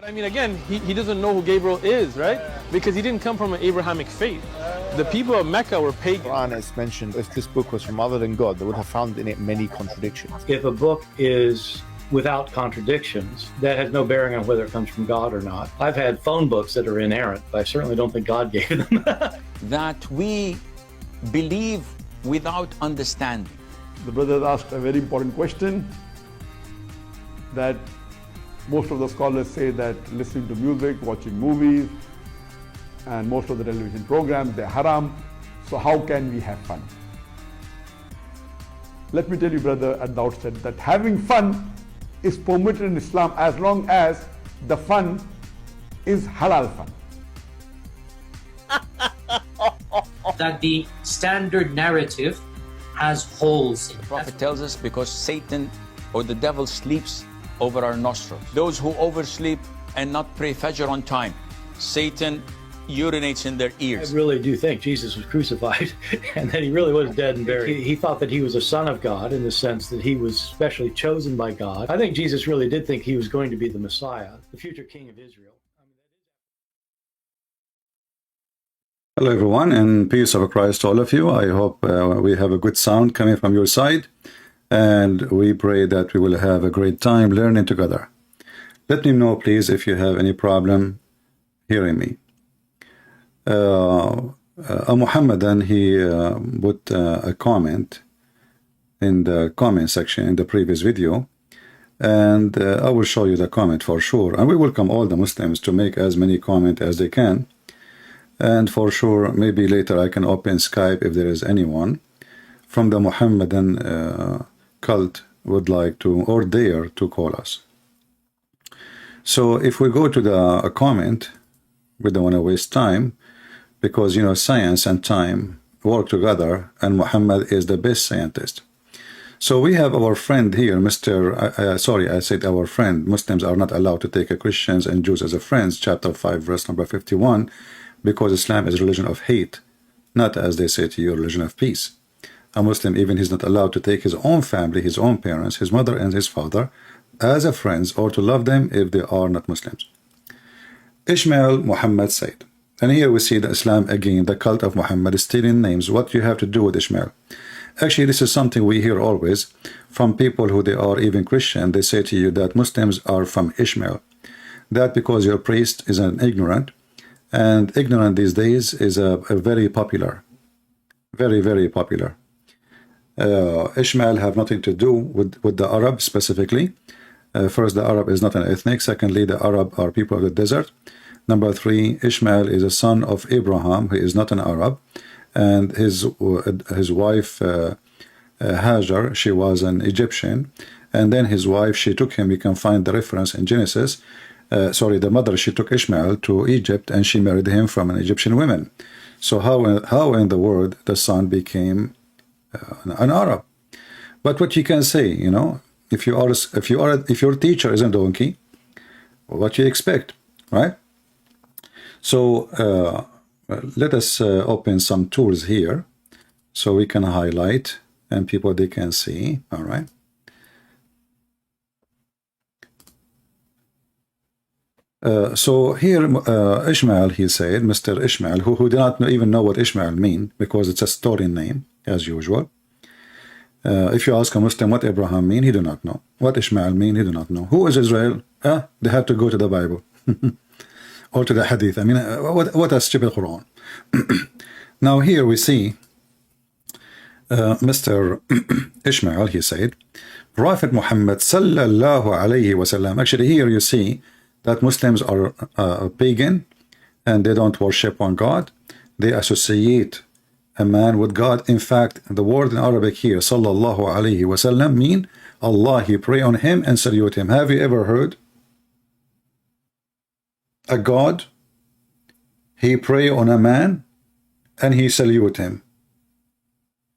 I mean, again, he doesn't know who Gabriel is, right? Because he didn't come from an Abrahamic faith. The people of Mecca were pagan. Quran is mentioned, if this book was from other than God, they would have found in it many contradictions. If a book is without contradictions, that has no bearing on whether it comes from God or not. I've had phone books that are inerrant, but I certainly don't think God gave them. That we believe without understanding. The brother asked a very important question, that most of the scholars say that listening to music, watching movies, and most of the television programs, they're haram. So how can we have fun? Let me tell you, brother, at the outset, that having fun is permitted in Islam as long as the fun is halal fun. That the standard narrative has holes in it. The Prophet tells us because Satan or the devil sleeps over our nostrils. Those who oversleep and not pray Fajr on time, Satan urinates in their ears. I really do think Jesus was crucified and that he really was dead and buried. He thought that he was a son of God in the sense that he was specially chosen by God. I think Jesus really did think he was going to be the Messiah, the future king of Israel. Hello everyone, and peace of Christ to all of you. I hope we have a good sound coming from your side, and we pray that we will have a great time learning together. Let me know please if you have any problem hearing me. Muhammadan, he put a comment in the comment section in the previous video, and I will show you the comment for sure, and we welcome all the Muslims to make as many comments as they can. And for sure, maybe later I can open Skype if there is anyone from the Muhammadan cult would like to or dare to call us. So if we go to the comment, we don't want to waste time, because you know science and time work together, and Muhammad is the best scientist. So we have our friend here, Mr. Sorry, I said our friend. Muslims are not allowed to take Christians and Jews as a friends, chapter 5, verse number 51. Because Islam is a religion of hate, not as they say to you, a religion of peace. A Muslim, even he's not allowed to take his own family, his own parents, his mother and his father as a friends, or to love them if they are not Muslims. Ishmael Muhammad said, and here we see the Islam again, the cult of Muhammad is stealing names. What do you have to do with Ishmael? Actually, this is something we hear always from people who they are even Christian. They say to you that Muslims are from Ishmael. That because your priest is an ignorant, and ignorant these days is a very popular, very popular. Ishmael have nothing to do with the Arab specifically. First, the Arab is not an ethnic. Secondly, the Arab are people of the desert. Number 3, Ishmael is a son of Abraham, who is not an Arab, and his wife Hajar, she was an Egyptian, and then his wife, she took him. You can find the reference in Genesis. The mother, she took Ishmael to Egypt and she married him from an Egyptian woman. So how in the world the son became an Arab? But what you can say, you know, if your teacher is a donkey, what you expect, right? So let us open some tools here so we can highlight and people they can see. All right. So here Ishmael, he said, Mr. Ishmael, who did not even know what Ishmael mean, because it's a story name as usual. If you ask a Muslim what Abraham mean, he do not know. What Ishmael mean, he do not know. Who is Israel? They have to go to the Bible or to the Hadith. I mean, what a stupid Quran. Now here we see Mr. Ishmael, he said, Prophet Muhammad sallallahu alayhi wasallam. Actually, here you see that Muslims are pagan and they don't worship one God. They associate a man with God. In fact, the word in Arabic here, sallallahu alayhi wasallam, mean Allah, he pray on him and salute him. Have you ever heard a God, he pray on a man and he salute him?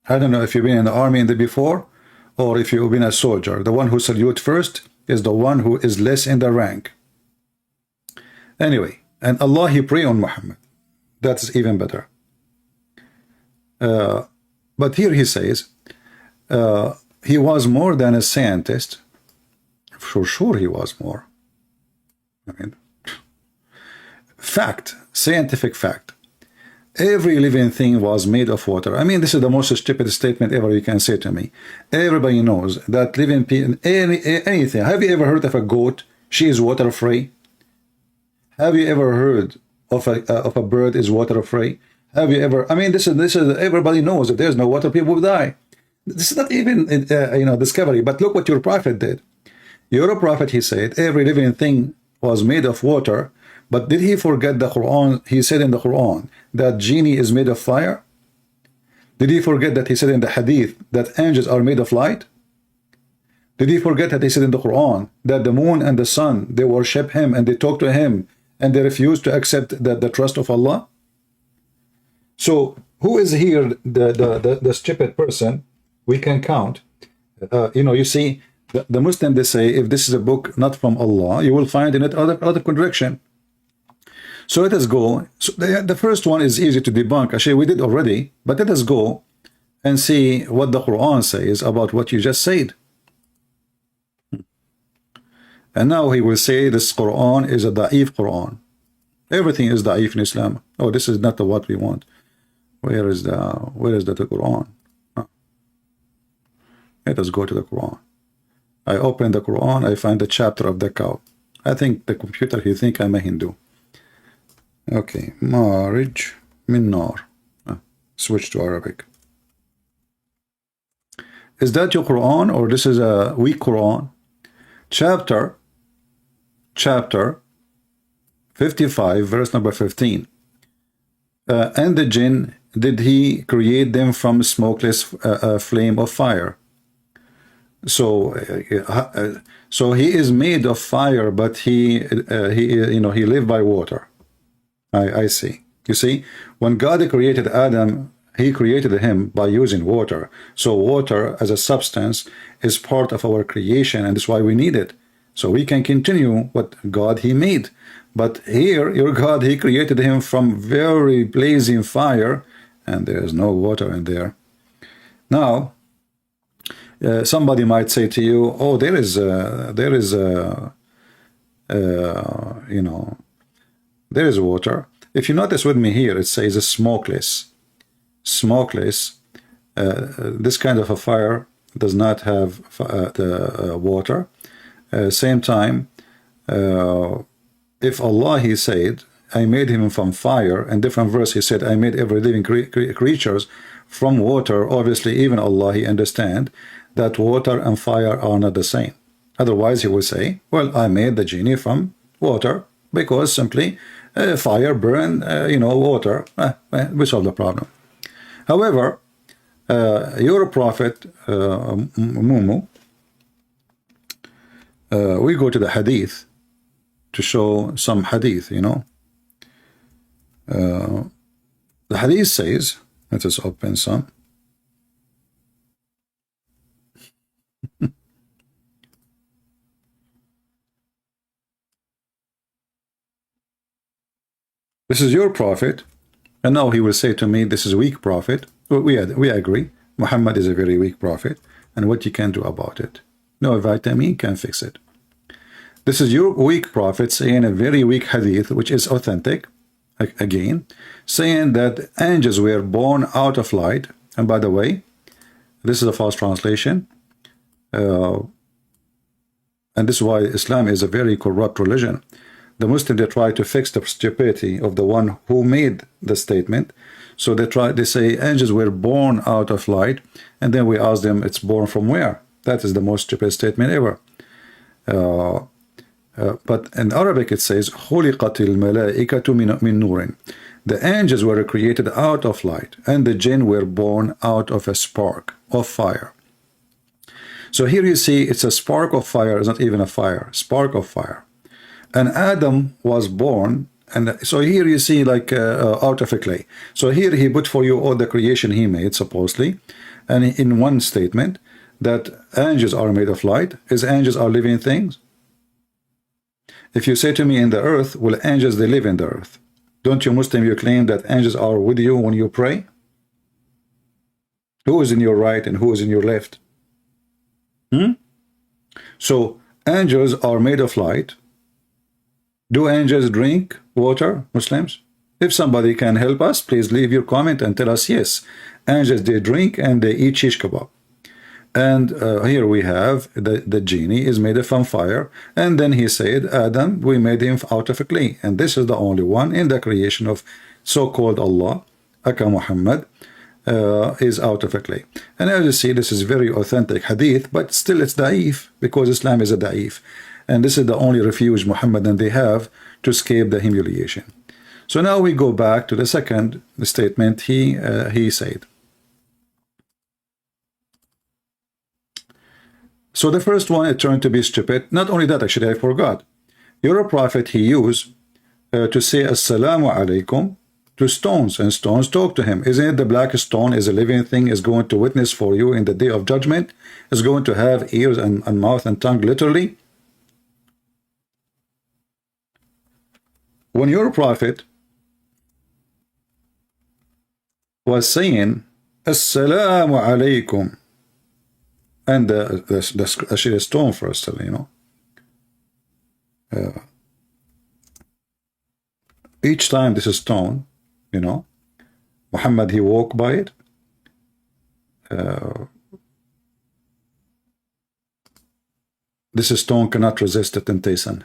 I don't know if you've been in the army in the before, or if you've been a soldier. The one who salute first is the one who is less in the rank. Anyway, and Allah, he pray on Muhammad. That's even better. But here he says, he was more than a scientist. For sure he was more. I mean, fact, scientific fact. Every living thing was made of water. I mean, this is the most stupid statement ever you can say to me. Everybody knows that living anything. Have you ever heard of a goat? She is water free. Have you ever heard of a bird is water free? Have you ever? I mean, this is everybody knows if there's no water, people will die. This is not even discovery. But look what your prophet did. Your prophet, he said, every living thing was made of water. But did he forget the Quran? He said in the Quran that genie is made of fire. Did he forget that he said in the Hadith that angels are made of light? Did he forget that he said in the Quran that the moon and the sun, they worship him and they talk to him and they refuse to accept the trust of Allah? So who is here the stupid person? We can count. You see, the Muslim, they say, if this is a book not from Allah, you will find in it other contradiction. So let us go. So the first one is easy to debunk. Actually, we did already, but let us go and see what the Quran says about what you just said. And now he will say this Quran is a da'if Quran. Everything is da'if in Islam. Oh, this is not what we want. Where is the Quran? Let us go to the Quran. I open the Quran, I find the chapter of the cow. I think the computer, he think I'm a Hindu. Okay, marriage min nar. Switch to Arabic. Is that your Quran or this is a weak Quran? Chapter 55, verse number 15. And the jinn, did he create them from smokeless flame of fire? So he is made of fire, but he lived by water. I see. You see, when God created Adam, he created him by using water. So water as a substance is part of our creation, and that's why we need it. So we can continue what God he made. But here, your God, he created him from very blazing fire, and there is no water in there. Now, somebody might say to you, oh, there is water. If you notice with me here, it says a smokeless. Smokeless. This kind of a fire does not have water. Same time, if Allah, he said, I made him from fire, and different verse he said, I made every living creatures from water. Obviously, even Allah, he understand that water and fire are not the same. Otherwise, he will say, well, I made the genie from water, because simply fire burn, water. We solve the problem. However, your prophet, Mumu, we go to the hadith to show some hadith, The hadith says, let us open some. This is your prophet, and now he will say to me, this is a weak prophet. Well, we agree. Muhammad is a very weak prophet, and what you can do about it? No vitamin can fix it. This is your weak prophet saying a very weak hadith, which is authentic, again, saying that angels were born out of light. And by the way, this is a false translation. And this is why Islam is a very corrupt religion. The Muslims, they try to fix the stupidity of the one who made the statement. So they say angels were born out of light, and then we ask them, it's born from where? That is the most stupid statement ever. But in Arabic it says, خُلِقَتِ الْمَلَائِكَةُ مِن نُورٍ. The angels were created out of light, and the jinn were born out of a spark of fire. So here you see it's a spark of fire, it's not even a fire, spark of fire. And Adam was born, and so here you see like out of a clay. So here he put for you all the creation he made, supposedly, and in one statement that angels are made of light. Is angels are living things? If you say to me in the earth, well, angels, they live in the earth. Don't you Muslim, you claim that angels are with you when you pray? Who is in your right and who is in your left? So angels are made of light. Do angels drink water, Muslims? If somebody can help us, please leave your comment and tell us yes. Angels, they drink and they eat shish kebab. And here we have the genie is made from fire. And then he said, Adam, we made him out of clay. And this is the only one in the creation of so-called Allah, Aka Muhammad, is out of clay. And as you see, this is very authentic hadith, but still it's da'if, because Islam is a da'if. And this is the only refuge Muhammadan they have to escape the humiliation. So now we go back to the second statement he said. So the first one, it turned to be stupid. Not only that, actually, I forgot. You're a prophet, he used to say Assalamu alaikum to stones, and stones talk to him. Isn't it the black stone is a living thing, is going to witness for you in the day of judgment, is going to have ears and mouth and tongue, literally? When your prophet was saying Assalamu alaikum, and actually a stone first, you know. Each time this is stone, you know, Muhammad, he walked by it. This stone cannot resist the temptation.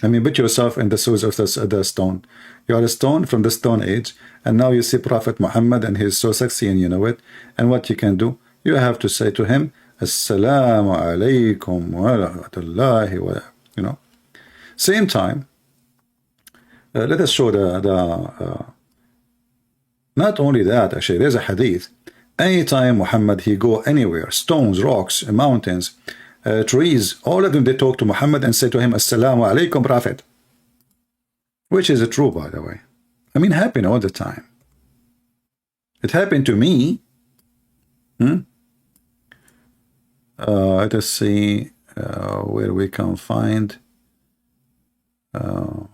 I mean, put yourself in the shoes of the stone. You are a stone from the stone age, and now you see Prophet Muhammad, and he's so sexy, and you know it. And what you can do, you have to say to him, Assalamu alaikum wa rahmatullahi wa, you know. Same time, let us show not only that, actually, there's a hadith. Anytime Muhammad, he go anywhere, stones, rocks, mountains, trees, all of them, they talk to Muhammad and say to him, Assalamu alaikum, Prophet. Which is true, by the way. I mean, happen all the time. It happened to me. Let us see where we can find. Well,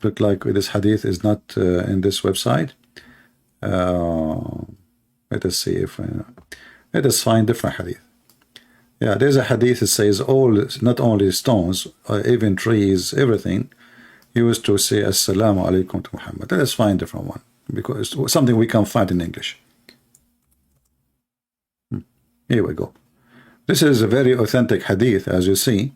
look like this hadith is not in this website. Let us see if let us find different hadith. Yeah, there's a hadith that says all, not only stones, even trees, everything, used to say Assalamu alaikum to Muhammad. Let us find a different one, because it's something we can find in English. Here we go. This is a very authentic hadith, as you see.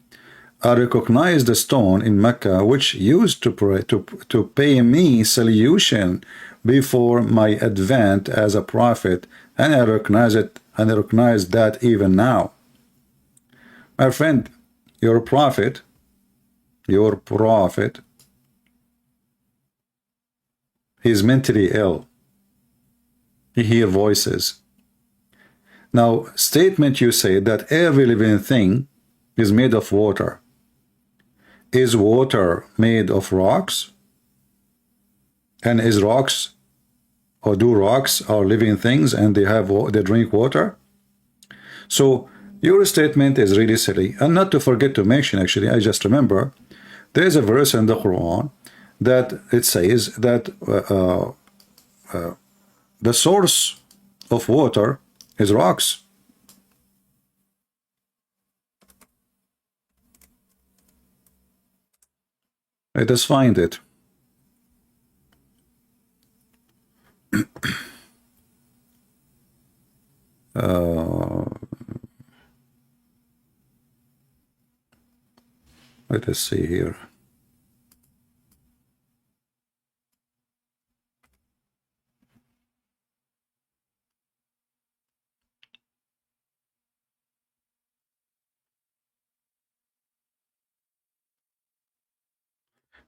I recognize the stone in Mecca which used to pray, to pay me salutation before my advent as a prophet, and I recognize it, and I recognize that even now. My friend, your prophet, he's mentally ill. He hears voices. Now, statement you say that every living thing is made of water. Is water made of rocks? And is rocks, or do rocks are living things and they drink water? So your statement is really silly. And not to forget to mention, actually, I just remember, there's a verse in the Quran that it says that the source of water is rocks. Let us find it. Let us see here.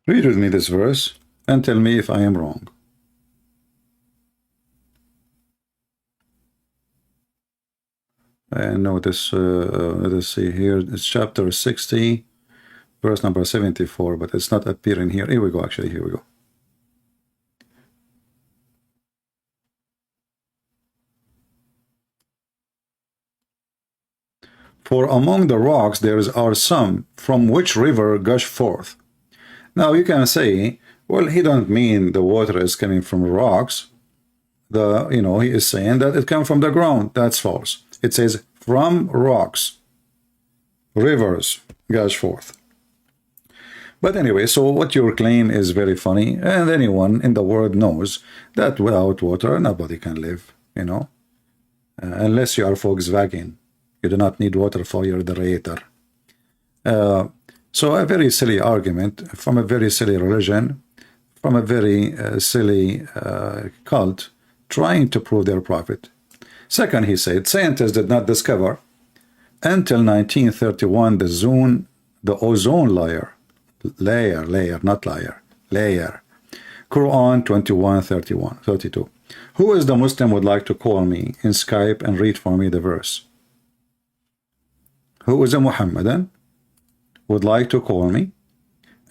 Read with me this verse and tell me if I am wrong. And notice, let us see here, it's chapter 60, verse number 74, but it's not appearing here. Here we go, actually, here we go. For among the rocks there are some from which river gush forth. Now you can say, well, he don't mean the water is coming from rocks. He is saying that it comes from the ground. That's false. It says from rocks. rivers gush forth. But anyway, so what your claim is very funny, and anyone in the world knows that without water nobody can live, you know, unless you are Volkswagen. You do not need water for your generator. So a very silly argument from a very silly religion, from a very silly cult, trying to prove their prophet. Second, he said, scientists did not discover until 1931 the ozone layer, not liar, layer. Quran 21:32. Who is the Muslim would like to call me in Skype and read for me the verse? Who is a Muhammadan would like to call me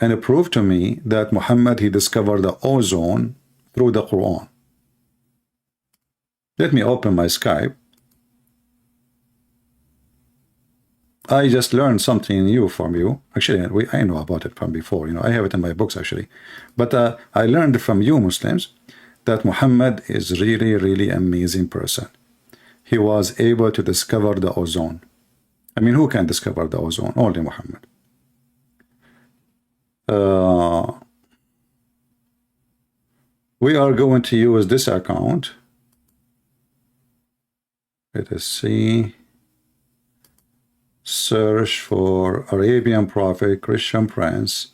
and prove to me that Muhammad, he discovered the ozone through the Quran? Let me open my Skype. I just learned something new from you. Actually, I know about it from before. You know, I have it in my books actually. But I learned from you Muslims that Muhammad is really, really amazing person. He was able to discover the ozone. I mean, who can discover the ozone? Only Muhammad. We are going to use this account. Let us see. Search for Arabian Prophet, Christian Prince,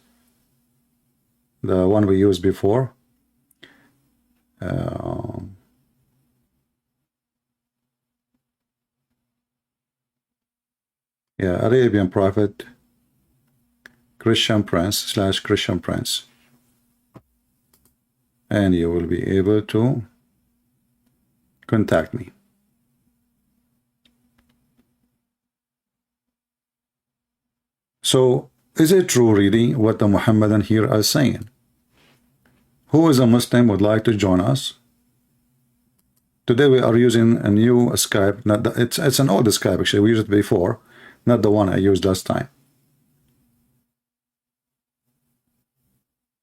the one we used before. Yeah, Arabian Prophet, Christian Prince / Christian Prince. And you will be able to contact me. So, is it true really what the Muhammadan here are saying? Who is a Muslim would like to join us? Today we are using a new Skype. It's an old Skype actually. We used it before, not the one I used last time.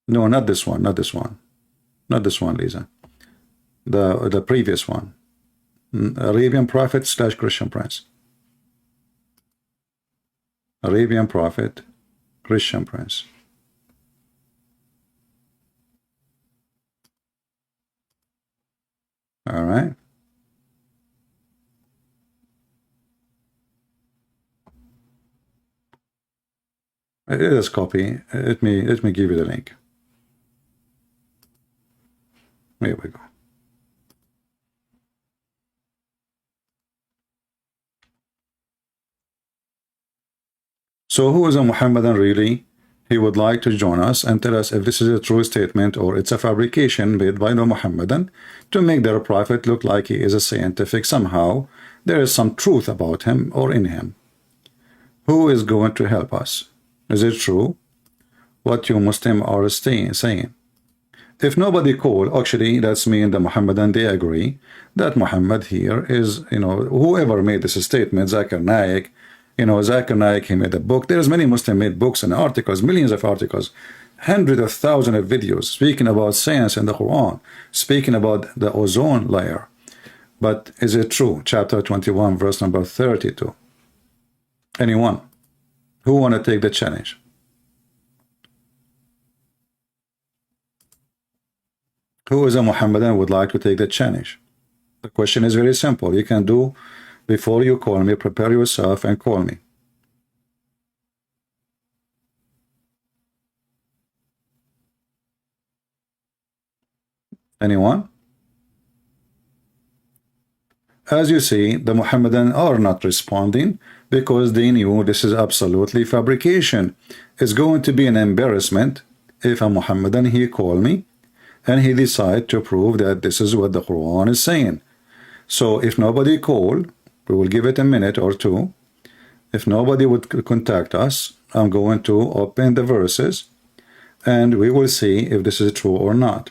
No, not this one. Not this one. Not this one, Lisa. The previous one. Arabian Prophet / Christian Prince. Arabian Prophet, Christian Prince. All right. It is copy. Let me give you the link. Here we go. So who is a Muhammadan really? He would like to join us and tell us if this is a true statement or it's a fabrication made by the Muhammadan to make their prophet look like he is a scientific somehow. There is some truth about him or in him. Who is going to help us? Is it true what you Muslims are saying? If nobody call, actually that's me and the Muhammadan, they agree that Muhammad here is, you know, whoever made this statement, Zakir Naik, you know, Zakir Naik, he made a book. There's many Muslim made books and articles, millions of articles, hundreds of thousands of videos speaking about science in the Quran, speaking about the ozone layer. But is it true? Chapter 21, verse number 32. Anyone who want to take the challenge? Who is a Muhammadan would like to take the challenge? The question is very simple. You can do before you call me, prepare yourself and call me. Anyone? As you see, the Muhammadan are not responding because they knew this is absolutely fabrication. It's going to be an embarrassment if a Muhammadan he call me and he decide to prove that this is what the Quran is saying. So if nobody call, we will give it a minute or two. If nobody would contact us, I'm going to open the verses and we will see if this is true or not.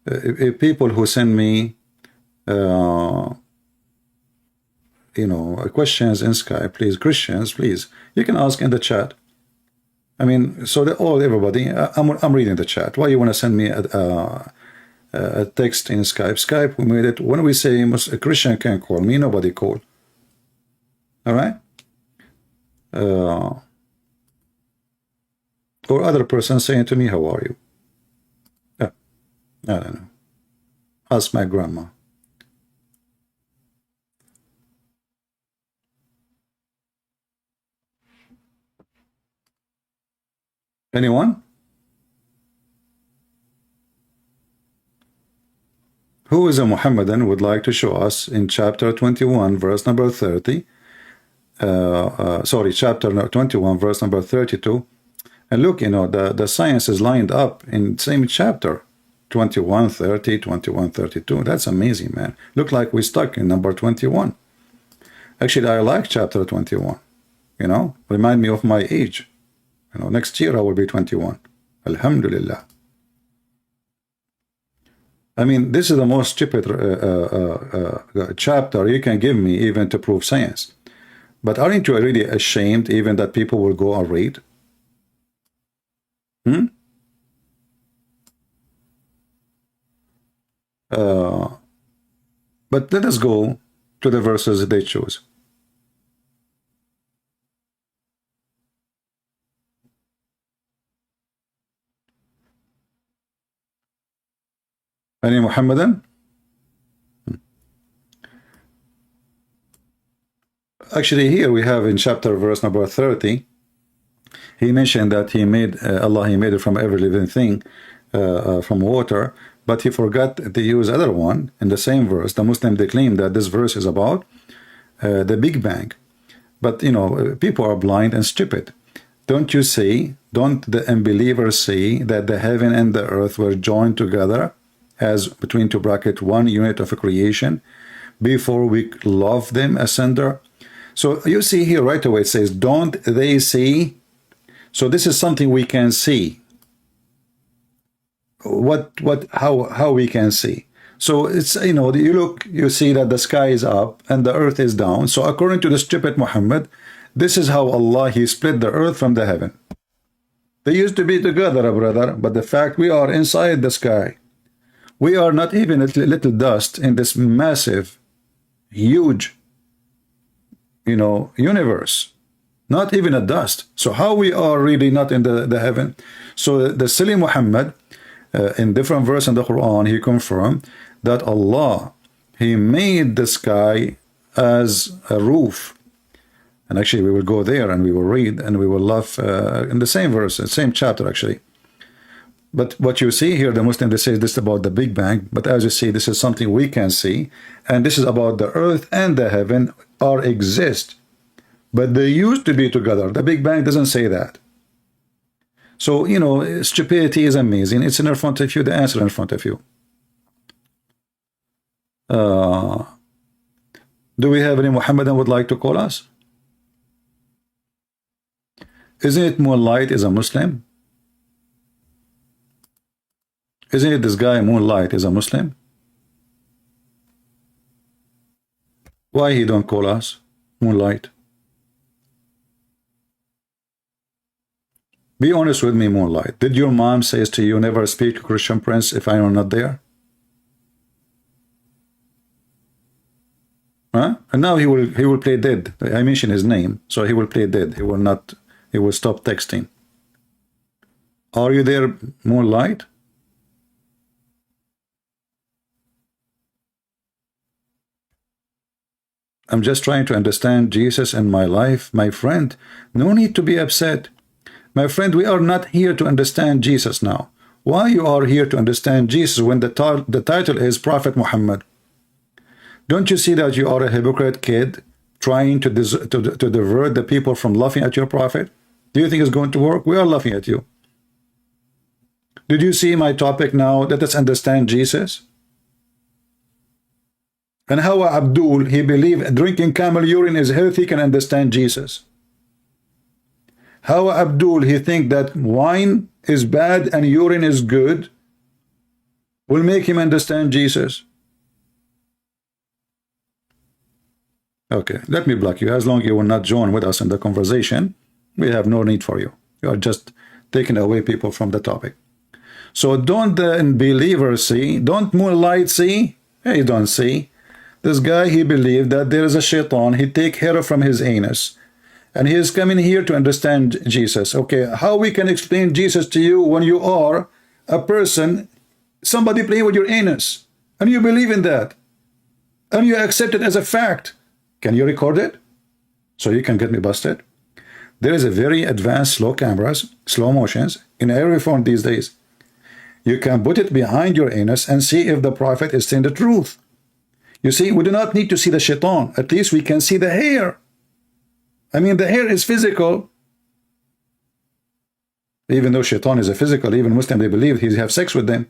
If people who send me you know, questions in Skype, please, Christians, please, you can ask in the chat. I mean, so that everybody, I'm reading the chat. Why you want to send me a text in Skype. Skype, we made it. When we say a Christian can call me, nobody call. All right? Or other person saying to me, how are you? Yeah, I don't know. Ask my grandma. Anyone? Who is a Muhammadan would like to show us in chapter 21, verse number 30, chapter 21, verse number 32. And look, you know, the science is lined up in same chapter, 21, 30, 21, 32. That's amazing, man. Look like we're stuck in number 21. Actually, I like chapter 21, you know, remind me of my age. You know, next year I will be 21. Alhamdulillah. I mean, this is the most stupid chapter you can give me even to prove science. But aren't you really ashamed even that people will go and read? But let us go to the verses that they choose. Any Muhammadan? Actually, here we have in chapter verse number 30, he mentioned that he made Allah, he made it from every living thing, from water, but he forgot to use other one in the same verse. The Muslim, they claim that this verse is about the Big Bang. But, you know, people are blind and stupid. Don't you say, don't the unbelievers say that the heaven and the earth were joined together as between two brackets one unit of a creation before we love them asunder? So you see here right away it says, don't they see? So this is something we can see. How we can see. So it's, you know, you look, you see that the sky is up and the earth is down. So according to the stupid Muhammad, this is how Allah, he split the earth from the heaven. They used to be together, brother, but the fact we are inside the sky. We are not even a little dust in this massive, huge, you know, universe. Not even a dust. So how we are really not in the heaven? So the silly Muhammad, in different verse in the Quran, he confirmed that Allah, he made the sky as a roof. And actually we will go there and we will read and we will laugh in the same verse, the same chapter actually. But what you see here, the Muslim, they say this is about the Big Bang, but as you see, this is something we can see, and this is about the earth and the heaven are exist, but they used to be together. The Big Bang doesn't say that. So, you know, stupidity is amazing. It's in front of you, the answer in front of you. Do we have any Muhammadan would like to call us? Isn't it Moonlight is a Muslim? Isn't it this guy Moonlight is a Muslim? Why he don't call us Moonlight? Be honest with me, Moonlight. Did your mom says to you, never speak to Christian Prince if I am not there? Huh? And now he will play dead. I mentioned his name, so he will play dead. He will not. He will stop texting. Are you there, Moonlight? I'm just trying to understand Jesus in my life, my friend. No need to be upset. My friend, we are not here to understand Jesus now. Why you are here to understand Jesus when the title is Prophet Muhammad? Don't you see that you are a hypocrite kid trying to divert the people from laughing at your prophet? Do you think it's going to work? We are laughing at you. Did you see my topic now? Let us understand Jesus. And how Abdul, he believed drinking camel urine is healthy, he can understand Jesus. How Abdul, he think that wine is bad and urine is good, will make him understand Jesus. Okay, let me block you. As long as you will not join with us in the conversation, we have no need for you. You are just taking away people from the topic. So don't the unbeliever see, don't moonlight see, he don't see. This guy, he believed that there is a shaitan, he take hair from his anus, and he is coming here to understand Jesus. Okay, how we can explain Jesus to you when you are a person, somebody playing with your anus, and you believe in that, and you accept it as a fact? Can you record it so you can get me busted? There is a very advanced slow cameras, slow motions in every phone these days. You can put it behind your anus and see if the prophet is saying the truth. You see, we do not need to see the shaitan. At least we can see the hair. I mean, the hair is physical. Even though shaitan is a physical, even Muslim, they believe he have sex with them.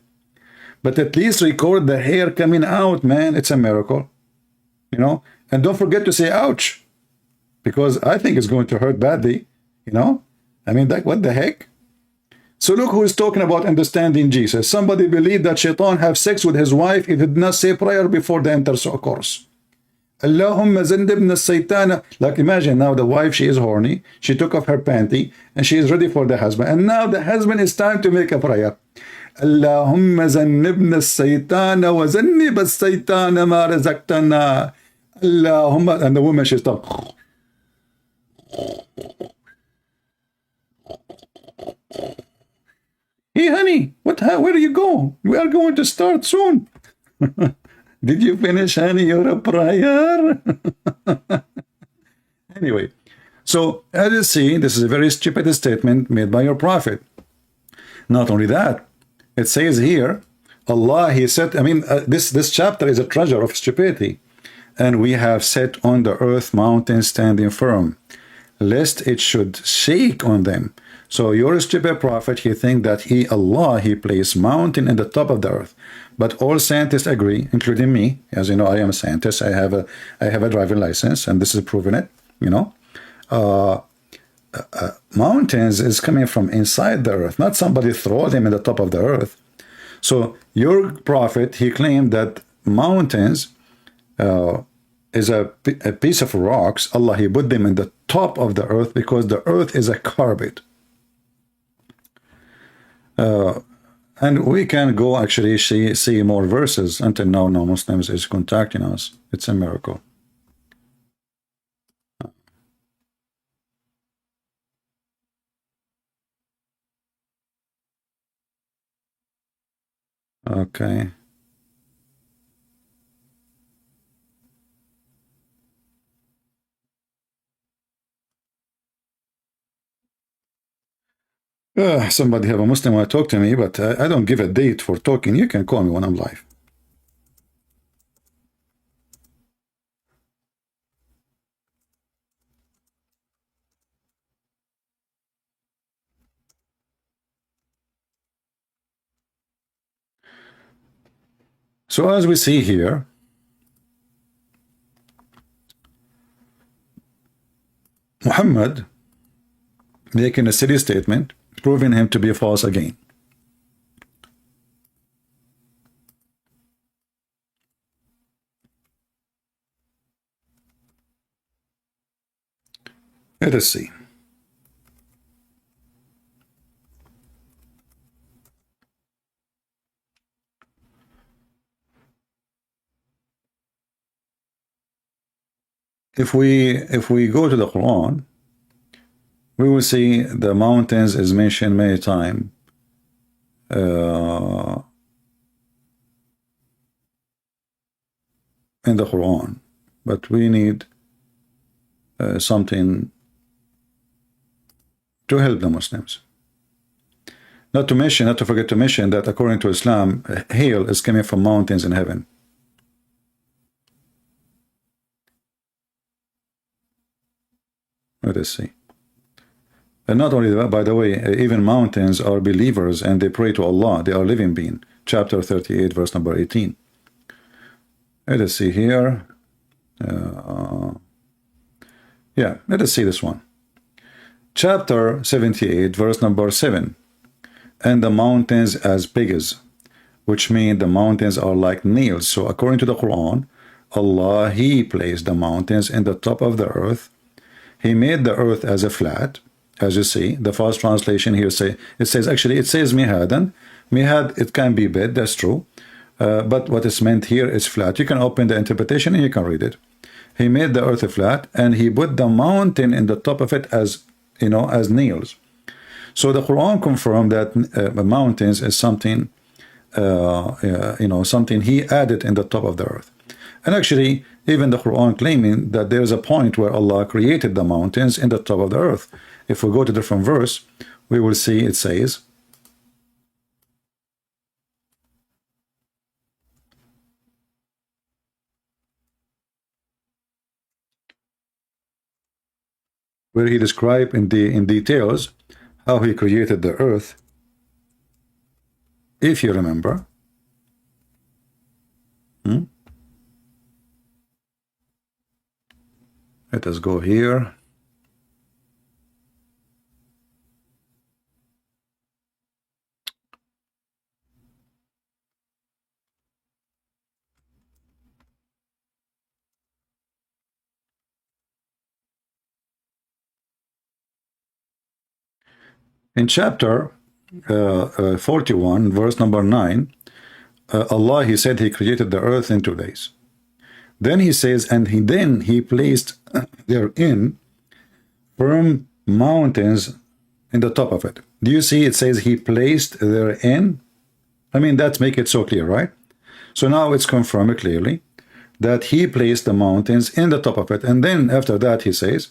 But at least record the hair coming out, man. It's a miracle. You know? And don't forget to say ouch. Because I think it's going to hurt badly. You know? I mean, like, what the heck? So look who is talking about understanding Jesus. Somebody believed that shaitan have sex with his wife. He did not say prayer before the intercourse. Allahumma zannibna saytana. Like, imagine now the wife, she is horny. She took off her panty and she is ready for the husband. And now the husband is time to make a prayer. Allahumma zannibna saytana wa zannib as-saytana ma razaqtana. Allahumma. And the woman, she stopped. Hey, honey, where do you go? We are going to start soon. Did you finish, honey, your prayer? Anyway, so as you see, this is a very stupid statement made by your prophet. Not only that, it says here, Allah, he said, I mean, this chapter is a treasure of stupidity. And we have set on the earth mountains standing firm, lest it should shake on them. So your stupid prophet, he think that Allah, he placed mountain in the top of the earth. But all scientists agree, including me. As you know, I am a scientist. I have a driving license, and this is proving it. You know, mountains is coming from inside the earth, not somebody throw them in the top of the earth. So your prophet, he claimed that mountains is a piece of rocks. Allah, he put them in the top of the earth because the earth is a carpet. And we can go actually see more verses. Until now, no Muslims is contacting us. It's a miracle. Okay. Somebody have a Muslim want to talk to me, but I don't give a date for talking. You can call me when I'm live. So as we see here, Muhammad making a silly statement, proving him to be false again. Let us see. If we go to the Quran, we will see the mountains is mentioned many times. In the Quran, but we need something to help the Muslims. Not to forget to mention that according to Islam, hail is coming from mountains in heaven. Let us see. And not only that, by the way, even mountains are believers and they pray to Allah. They are living beings. Chapter 38, verse number 18. Let us see here. Yeah, let us see this one. Chapter 78, verse number 7. And the mountains as pigs, which mean the mountains are like nails. So according to the Quran, Allah, he placed the mountains in the top of the earth. He made the earth as a flat. As you see, the first translation here it says mihadan, Mihad, it can be bed, that's true. But what is meant here is flat. You can open the interpretation and you can read it. He made the earth flat and he put the mountain in the top of it as, you know, as nails. So the Quran confirmed that mountains is something, you know, something he added in the top of the earth. And actually, even the Quran claiming that there is a point where Allah created the mountains in the top of the earth. If we go to different verse, we will see it says, where he described in details how he created the earth. If you remember, let us go here. In chapter 41, verse number 9, Allah, he said he created the earth in 2 days. Then he says, and then he placed therein firm mountains in the top of it. Do you see it says he placed therein? I mean, that make it so clear, right? So now it's confirmed clearly that he placed the mountains in the top of it. And then after that he says,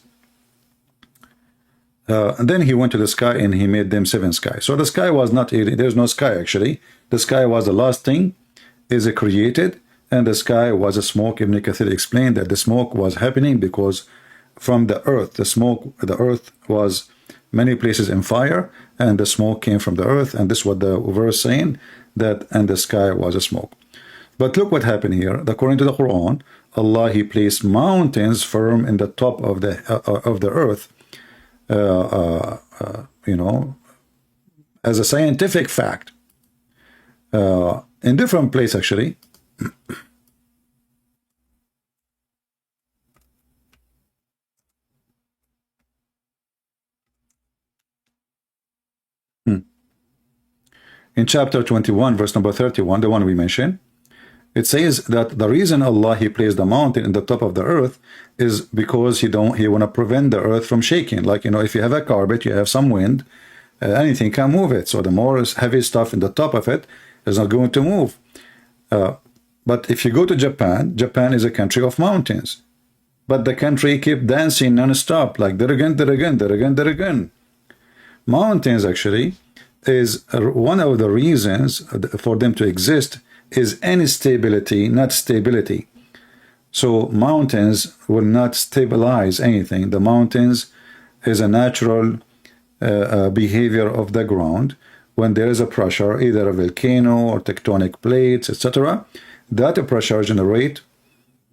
and then he went to the sky and he made them 7 skies. So the sky was not, there's no sky actually. The sky was the last thing is created, and the sky was a smoke. Ibn Kathir explained that the smoke was happening because from the earth, the earth was many places in fire, and the smoke came from the earth, and this is what the verse saying, that and the sky was a smoke. But look what happened here. According to the Quran, Allah, he placed mountains firm in the top of the earth. You know, as a scientific fact, in different place actually. In chapter 21, verse number 31, the one we mentioned, it says that the reason Allah, he placed the mountain in the top of the earth is because he want to prevent the earth from shaking. Like, you know, if you have a carpet, you have some wind, anything can move it. So the more heavy stuff in the top of it is not going to move. But if you go to Japan, Japan is a country of mountains. But the country keep dancing non-stop, like there again, there again, there again, there again. Mountains actually is one of the reasons for them to exist is instability, not stability. So mountains will not stabilize anything. The mountains is a natural behavior of the ground. When there is a pressure, either a volcano or tectonic plates, etc., that pressure generate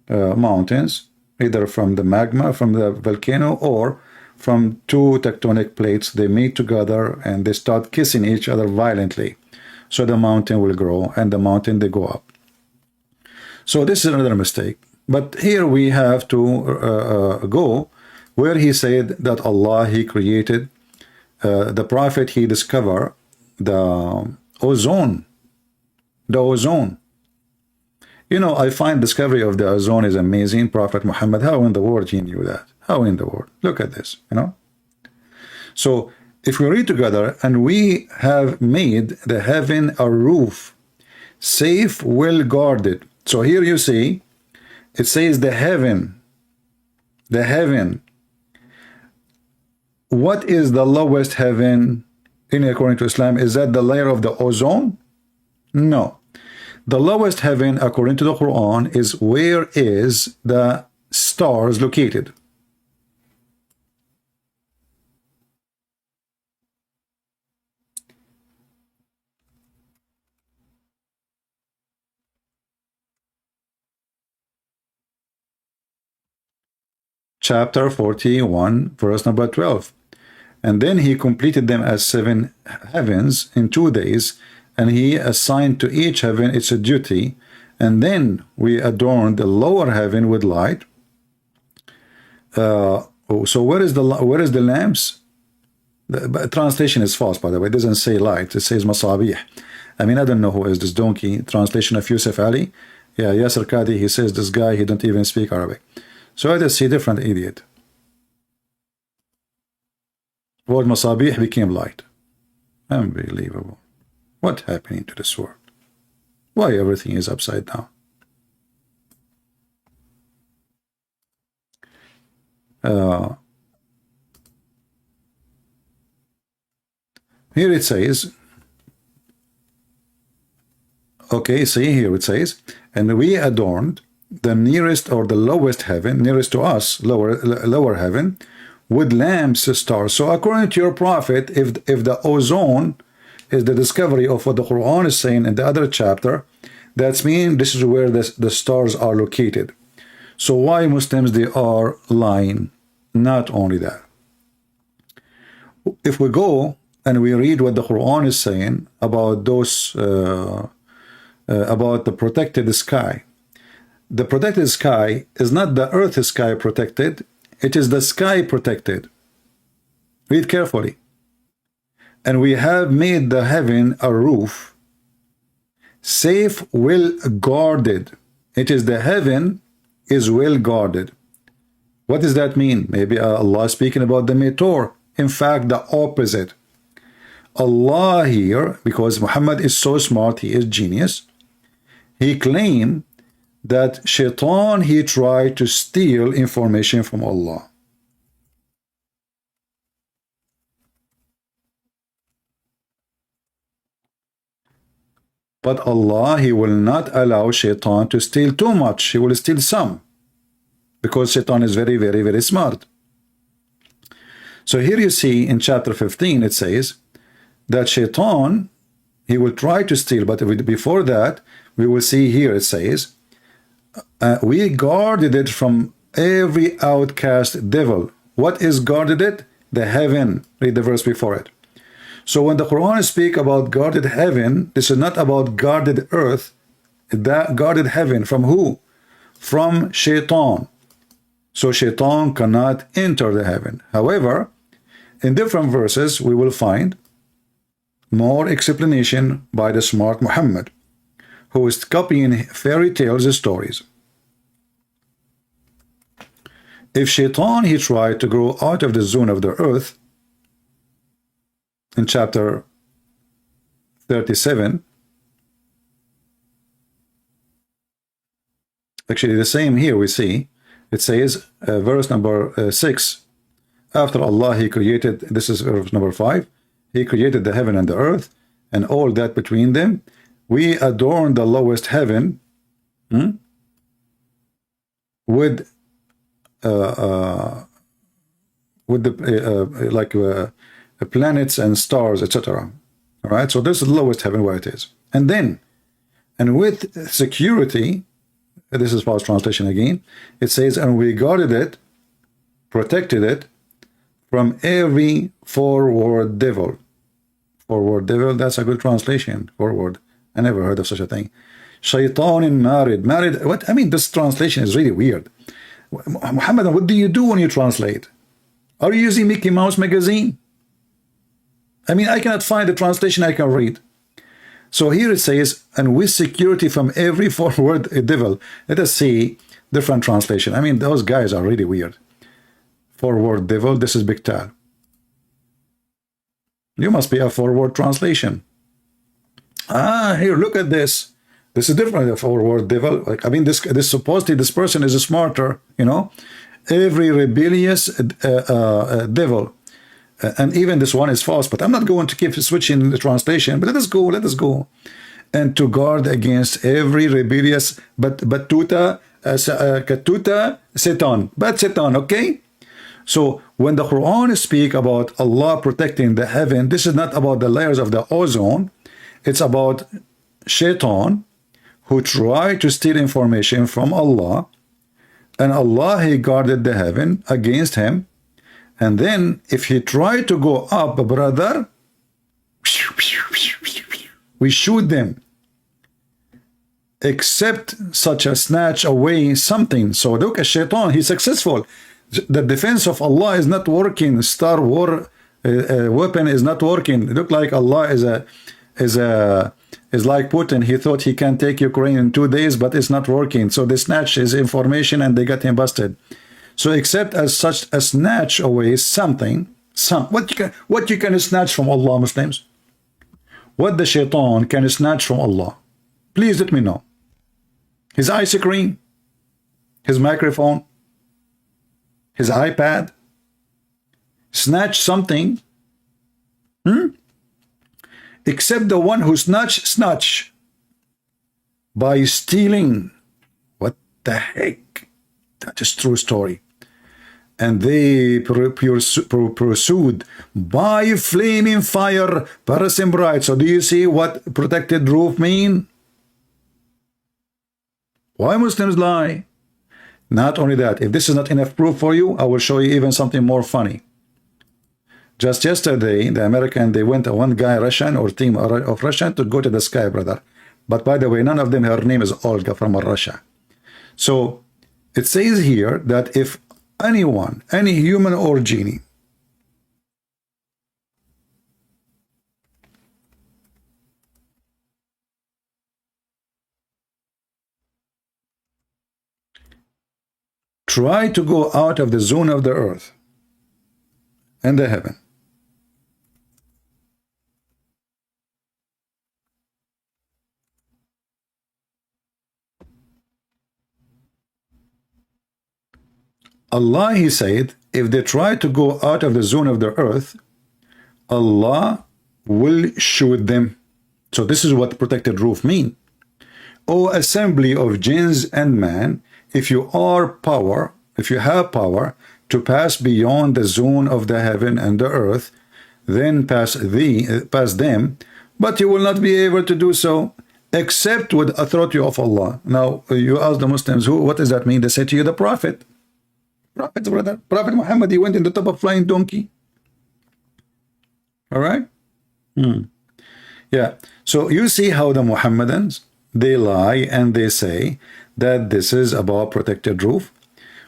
mountains, either from the magma, from the volcano, or from two tectonic plates. They meet together and they start kissing each other violently. So the mountain will grow, and the mountain, they go up. So this is another mistake. But here we have to go where he said that Allah, he created the prophet, he discovered the ozone. The ozone. You know, I find discovery of the ozone is amazing. Prophet Muhammad, how in the world he knew that? How in the world? Look at this, you know. So if we read together, and we have made the heaven a roof, safe, well guarded. So here you see, it says the heaven. The heaven. What is the lowest heaven according to Islam? Is that the layer of the ozone? No. The lowest heaven, according to the Quran, is where is the stars located. Chapter 41, verse number 12. And then he completed them as 7 heavens in 2 days, and he assigned to each heaven its duty, and then we adorned the lower heaven with light. So where is the lamps? The translation is false, by the way. It doesn't say light, it says masabih. I mean, I don't know who is this donkey. Translation of Yusuf Ali. Yeah, Yasser Qadhi, he says this guy, he don't even speak Arabic. So I just see different idiot. Word Masabih became light. Unbelievable. What happening to this world? Why everything is upside down? Here it says, okay, see here it says, and we adorned the nearest or the lowest heaven, nearest to us, lower heaven, with lamps, stars. So according to your prophet, if the ozone is the discovery of what the Quran is saying in the other chapter, that's mean this is where the stars are located. So why Muslims, they are lying? Not only that. If we go and we read what the Quran is saying about those, about the protected sky. The protected sky is not the earth sky protected, it is the sky protected. Read carefully. And we have made the heaven a roof, safe, well guarded. It is the heaven is well guarded. What does that mean? Maybe Allah is speaking about the meteor. In fact, the opposite. Allah here, because Muhammad is so smart, he is genius, he claimed that Shaitan, he tried to steal information from Allah. But Allah, he will not allow Shaitan to steal too much. He will steal some. Because Shaitan is very, very, very smart. So here you see in chapter 15, it says that Shaitan, he will try to steal, but before that, we will see here, it says, we guarded it from every outcast devil. What is guarded it? The heaven. Read the verse before it. So when the Quran speaks about guarded heaven, this is not about guarded earth. That guarded heaven from who? From Shaitan. So Shaitan cannot enter the heaven. However, in different verses, we will find more explanation by the smart Muhammad, who is copying fairy tales and stories. If Shaitan, he tried to grow out of the zone of the earth, in chapter 37, actually the same here we see, it says, verse number 6, after Allah, he created, this is verse number 5, he created the heaven and the earth, and all that between them. We adorn the lowest heaven with the planets and stars, etc. All right, so this is the lowest heaven where it is. And with security, this is Paul's translation again, it says, and we guarded it, protected it from every forward devil. Forward devil, that's a good translation. Forward. I never heard of such a thing. Shaitan married. Married, what? I mean, this translation is really weird. Muhammad, what do you do when you translate? Are you using Mickey Mouse magazine? I mean, I cannot find the translation I can read. So here it says, and with security from every forward devil. Let us see different translation. I mean, those guys are really weird. Forward devil, this is Big Tal. You must be a forward translation. Ah, here, look at this. This is different. Forward devil. Like, I mean, this supposedly this person is smarter, you know. Every rebellious devil. And even this one is false, but I'm not going to keep switching the translation, but let us go. And to guard against every rebellious katuta Satan, bad Satan, okay? So when the Quran speak about Allah protecting the heaven, this is not about the layers of the ozone. It's about Shaitan, who tried to steal information from Allah, and Allah, he guarded the heaven against him. And then if he tried to go up, brother, we shoot them, except such a snatch away something. So look at Shaitan, he's successful. The defense of Allah is not working. Star War weapon is not working. It look like Allah is a It's like Putin. He thought he can take Ukraine in 2 days, but it's not working. So they snatch his information and they got him busted. So except as such a snatch away something, what you can snatch from Allah, Muslims? What the shaitan can snatch from Allah? Please let me know. His ice cream, his microphone, his iPad. Snatch something. Except the one who snatch by stealing. What the heck? That is true story. And they pursued by flaming fire, Parasim bright. So do you see what protected roof mean? Why Muslims lie? Not only that, if this is not enough proof for you, I will show you even something more funny. Just yesterday, the American, they went, one guy, Russian or team of Russian, to go to the sky, brother. But by the way, none of them, her name is Olga from Russia. So it says here that if anyone, any human or genie, try to go out of the zone of the earth and the heaven, Allah, he said, if they try to go out of the zone of the earth, Allah will shoot them. So this is what protected roof mean. O assembly of jinns and man, if you have power to pass beyond the zone of the heaven and the earth, then pass them, but you will not be able to do so except with authority of Allah. Now you ask the Muslims, what does that mean? They say to you, the Prophet. Prophet, brother. Prophet Muhammad, he went in the top of flying donkey. All right? Yeah. So you see how the Muhammadans, they lie and they say that this is about protected roof.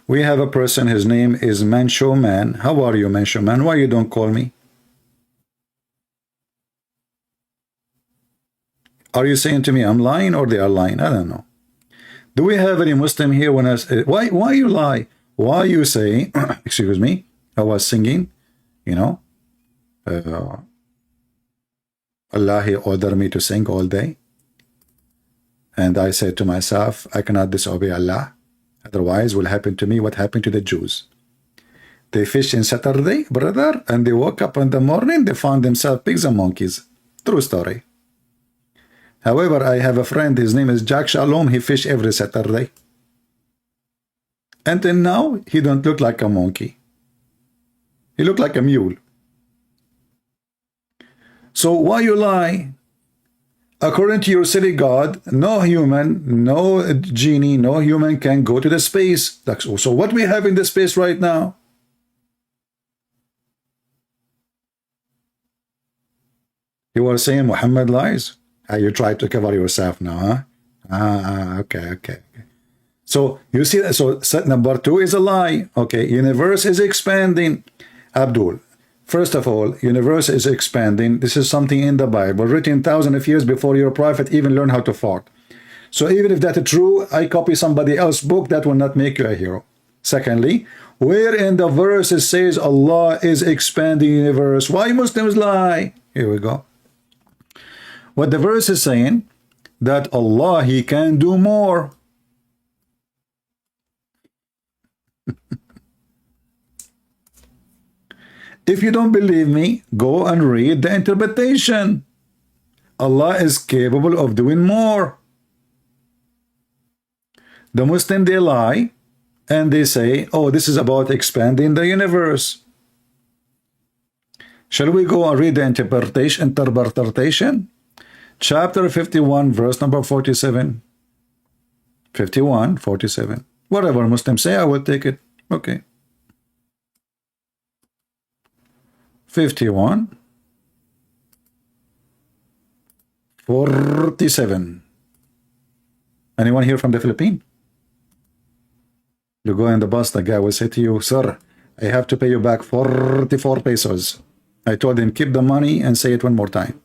We have a person, his name is Mancho Man. How are you, Mancho Man? Why you don't call me? Are you saying to me I'm lying or they are lying? I don't know. Do we have any Muslim here when I say, why you lie? Why you say, excuse me, I was singing, you know, Allah, he ordered me to sing all day. And I said to myself, I cannot disobey Allah. Otherwise will happen to me what happened to the Jews. They fished in Saturday, brother, and they woke up in the morning, they found themselves pigs and monkeys. True story. However, I have a friend, his name is Jack Shalom, he fished every Saturday. Until now, he don't look like a monkey. He look like a mule. So why you lie? According to your silly God, no human, no genie, no human can go to the space. So what we have in the space right now? You are saying Muhammad lies? You try to cover yourself now, huh? Okay. So you see, so set number 2 is a lie. Okay, universe is expanding. Abdul, first of all, universe is expanding. This is something in the Bible, written thousands of years before your prophet even learned how to fart. So even if that is true, I copy somebody else's book, that will not make you a hero. Secondly, where in the verse it says Allah is expanding universe? Why Muslims lie? Here we go. What the verse is saying, that Allah, he can do more. If you don't believe me, go and read the interpretation. Allah is capable of doing more. The Muslim, they lie and they say, oh, this is about expanding the universe. Shall we go and read the interpretation? Chapter 51, verse number 47. 51, 47. Whatever Muslims say, I will take it. Okay. 51, 47. Anyone here from the Philippines? You go in the bus, the guy will say to you, sir, I have to pay you back 44 pesos. I told him, keep the money and say it one more time.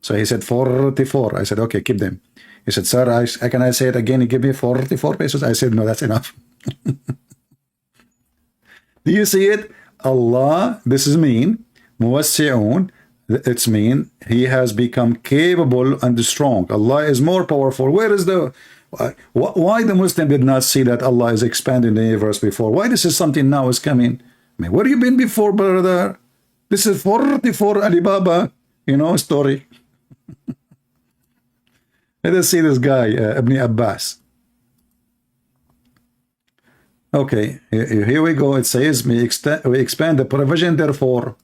So he said 44. I said, okay, keep them. He said, sir, can I say it again? He gave me 44 pesos. I said, no, that's enough. Do you see it? Allah, this is mean. Muwassi'un, it's mean. He has become capable and strong. Allah is more powerful. Where is the... Why the Muslim did not see that Allah is expanding the universe before? Why this is something now is coming? I mean, where have you been before, brother? This is 44 Alibaba, story. Let us see this guy, Ibn Abbas. Okay, here we go. It says, we expand the provision, therefore.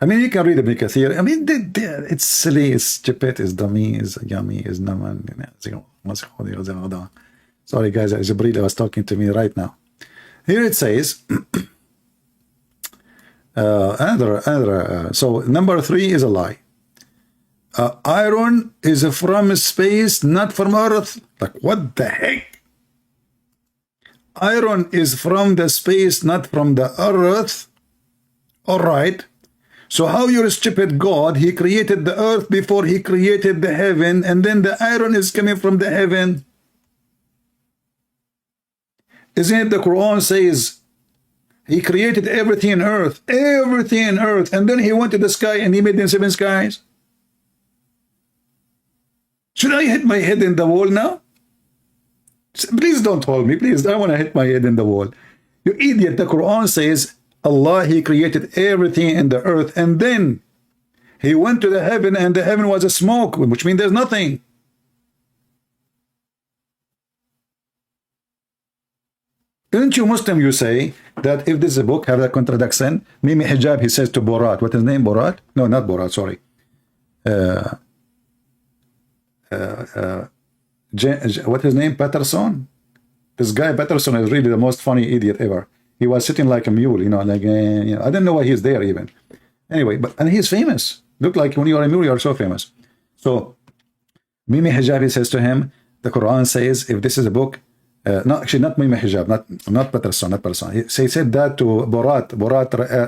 I mean, you can read Ibn Kathir. I mean, it's silly, it's stupid, it's dummy, it's yummy, it's naman. Sorry, guys, Jibreel was talking to me right now. Here it says, so number 3 is a lie. Iron is from space, not from Earth. Like, what the heck? Iron is from the space, not from the Earth. All right. So how your stupid God, he created the earth before he created the heaven, and then the iron is coming from the heaven? Isn't it the Quran says he created everything in earth, and then he went to the sky and he made them 7 skies? Should I hit my head in the wall now? Please don't hold me, please. I want to hit my head in the wall. You idiot, the Quran says Allah, he created everything in the earth, and then he went to the heaven, and the heaven was a smoke, which means there's nothing. Isn't you Muslim, you say that if this book have a contradiction? Mimi Hijab, he says to Borat, what is his name, Borat? No, not Borat, sorry. What his name, Patterson? This guy Patterson is really the most funny idiot ever. He was sitting like a mule, I didn't know why he's there even. Anyway, and he's famous. Look, like when you are a mule, you are so famous. So, Mimi Hijab, he says to him, the Quran says, if this is a book, no, actually not Mimi Hijab, not Patterson, not Patterson. He said that to Borat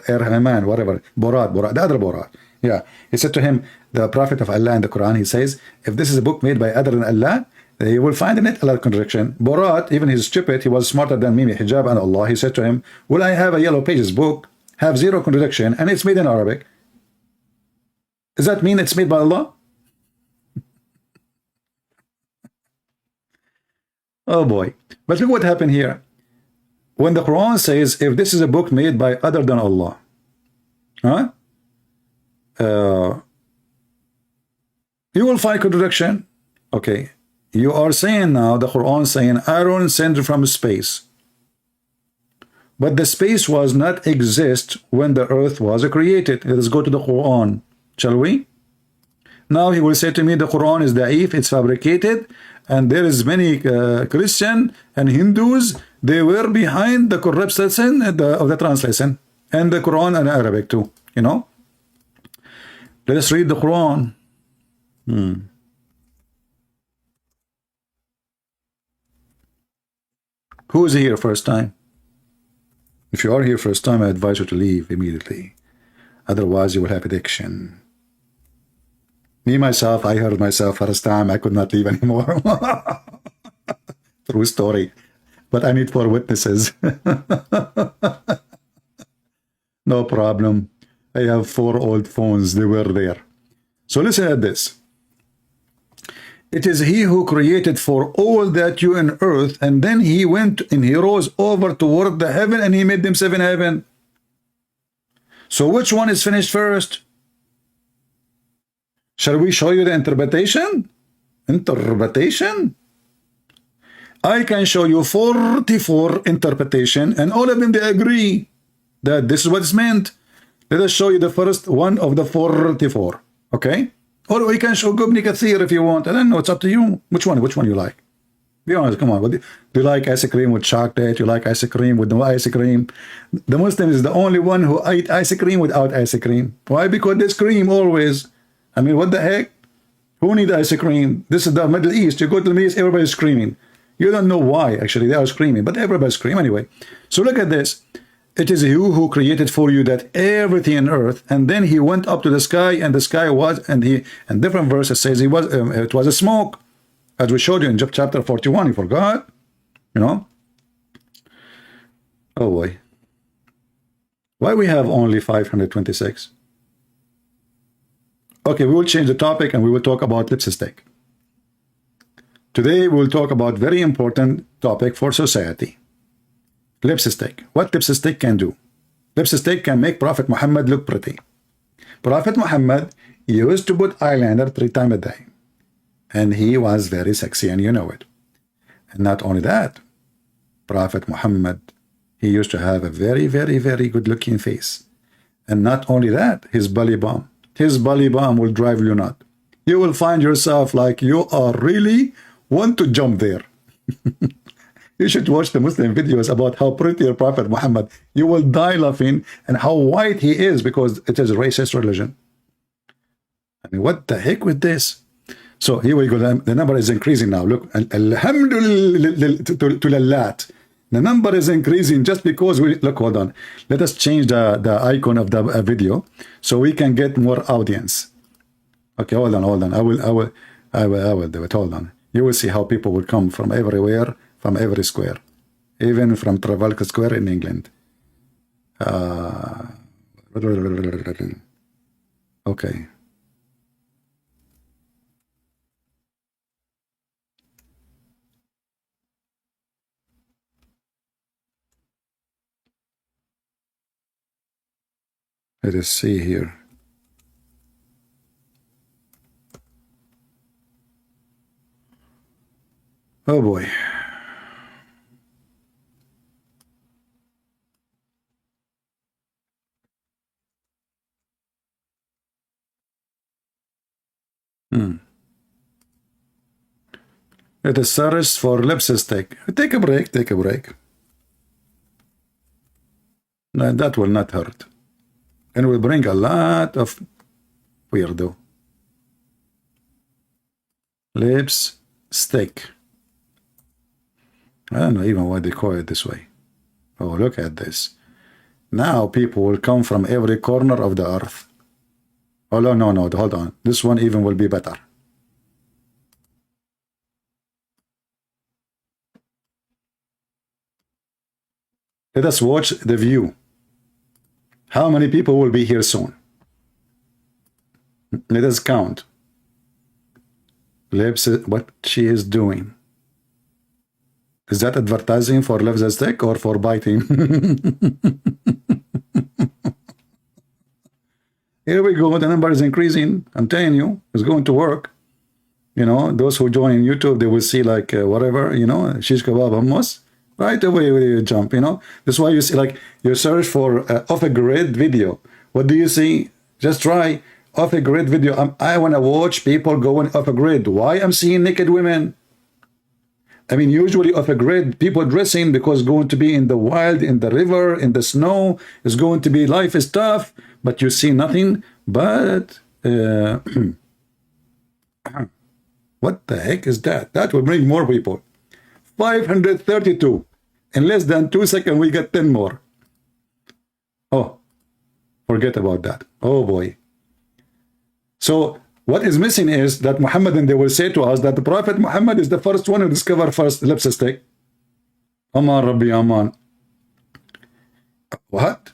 Erhaman, whatever, Borat, the other Borat. Yeah, he said to him, the Prophet of Allah in the Quran, he says, if this is a book made by other than Allah, you will find in it a lot of contradiction. Borat, even he's stupid, he was smarter than Mimi Hijab and Allah. He said to him, will I have a yellow pages book, have 0 contradiction, and it's made in Arabic? Does that mean it's made by Allah? Oh boy. But look what happened here. When the Quran says, if this is a book made by other than Allah, you will find contradiction. Okay. You are saying now, the Quran saying, iron sent from space. But the space was not exist when the earth was created. Let us go to the Quran, shall we? Now he will say to me, the Quran is da'if, it's fabricated, and there is many Christian and Hindus, they were behind the corrupt lesson of the translation, and the Quran and Arabic too, Let us read the Quran. Who is here first time? If you are here first time, I advise you to leave immediately. Otherwise, you will have addiction. Me, myself, I heard myself first time. I could not leave anymore. True story. But I need 4 witnesses. No problem. I have 4 old phones. They were there. So listen at this. It is he who created for all that you in earth, and then he went and he rose over toward the heaven, and he made them 7 heaven. So which one is finished first? Shall we show you the interpretation? Interpretation? I can show you 44 interpretation, and all of them, they agree that this is what is meant. Let us show you the first one of the 44. Okay? Or we can show Ibn Kathir if you want. I don't know. It's up to you. Which one you like? Be honest. Come on. Do you like ice cream with chocolate? You like ice cream with no ice cream? The Muslim is the only one who ate ice cream without ice cream. Why? Because they scream always. I mean, what the heck? Who need ice cream? This is the Middle East. You go to the Middle East, everybody's screaming. You don't know why, actually. They are screaming, but everybody's screaming anyway. So look at this. It is you who created for you that everything on earth, and then he went up to the sky, and the sky was, and different verses says he was, it was a smoke, as we showed you in Job chapter 41. You forgot, you know? Oh boy, why we have only 526? Okay, we will change the topic and we will talk about lipstick. Today we will talk about very important topic for society. Lipstick. What lipstick can do? Lipstick can make Prophet Muhammad look pretty. Prophet Muhammad used to put eyeliner 3 times a day. And he was very sexy, and you know it. And not only that, Prophet Muhammad, he used to have a very, very, very good looking face. And not only that, his belly bump. His belly bump will drive you nuts. You will find yourself like you are really want to jump there. You should watch the Muslim videos about how pretty Prophet Muhammad. You will die laughing, and how white he is, because it is a racist religion. I mean, what the heck with this? So here we go. The number is increasing now. Look, alhamdulillah to lallat. The number is increasing just because we look. Hold on. Let us change the icon of the video so we can get more audience. Okay, hold on. I will do it. Hold on. You will see how people will come from everywhere, from every square, even from Trafalgar Square in England. Okay. Let us see here. Oh boy. Let us search for lipstick. Take a break. No, that will not hurt. And will bring a lot of weirdo. Lipstick. I don't know even why they call it this way. Oh, look at this. Now people will come from every corner of the earth. Oh, no, hold on. This one even will be better. Let us watch the view. How many people will be here soon? Let us count. What she is doing. Is that advertising for lipstick or for biting? Here we go. The number is increasing. I'm telling you, it's going to work. You know, those who join YouTube, they will see like whatever, you know, shish kebab hummus. Right away you jump, you know. That's why you see, like, you search for off a grid video. What do you see? Just try off a grid video. I want to watch people going off a grid. Why I'm seeing naked women? I mean, usually off a grid, people dressing because going to be in the wild, in the river, in the snow, is going to be, life is tough, but you see nothing but what the heck is that? That will bring more people. 532. In less than 2 seconds, we get 10 more. Oh, forget about that. Oh boy. So what is missing is that Muhammad, and they will say to us that the Prophet Muhammad is the first one who discovered first lipstick. Aman Rabbi Aman. What?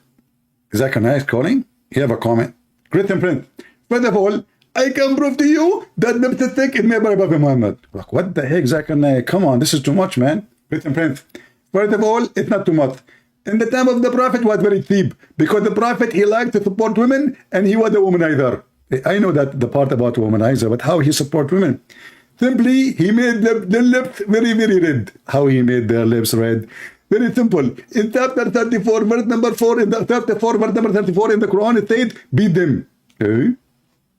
Is that a nice calling? You have a comment. Great and print. First of all, I can prove to you that lipstick is made by Prophet Muhammad. Like, what the heck, Zakir? Come on, this is too much, man. Great and print. First of all, it's not too much. In the time of the Prophet was very cheap, because the Prophet, he liked to support women, and he was a womanizer. I know that the part about womanizer, but how he support women? Simply, he made the lips very, very red. How he made their lips red? Very simple. In chapter 34, verse number 4, in the 34, verse number 34 in the Quran, it said, beat them.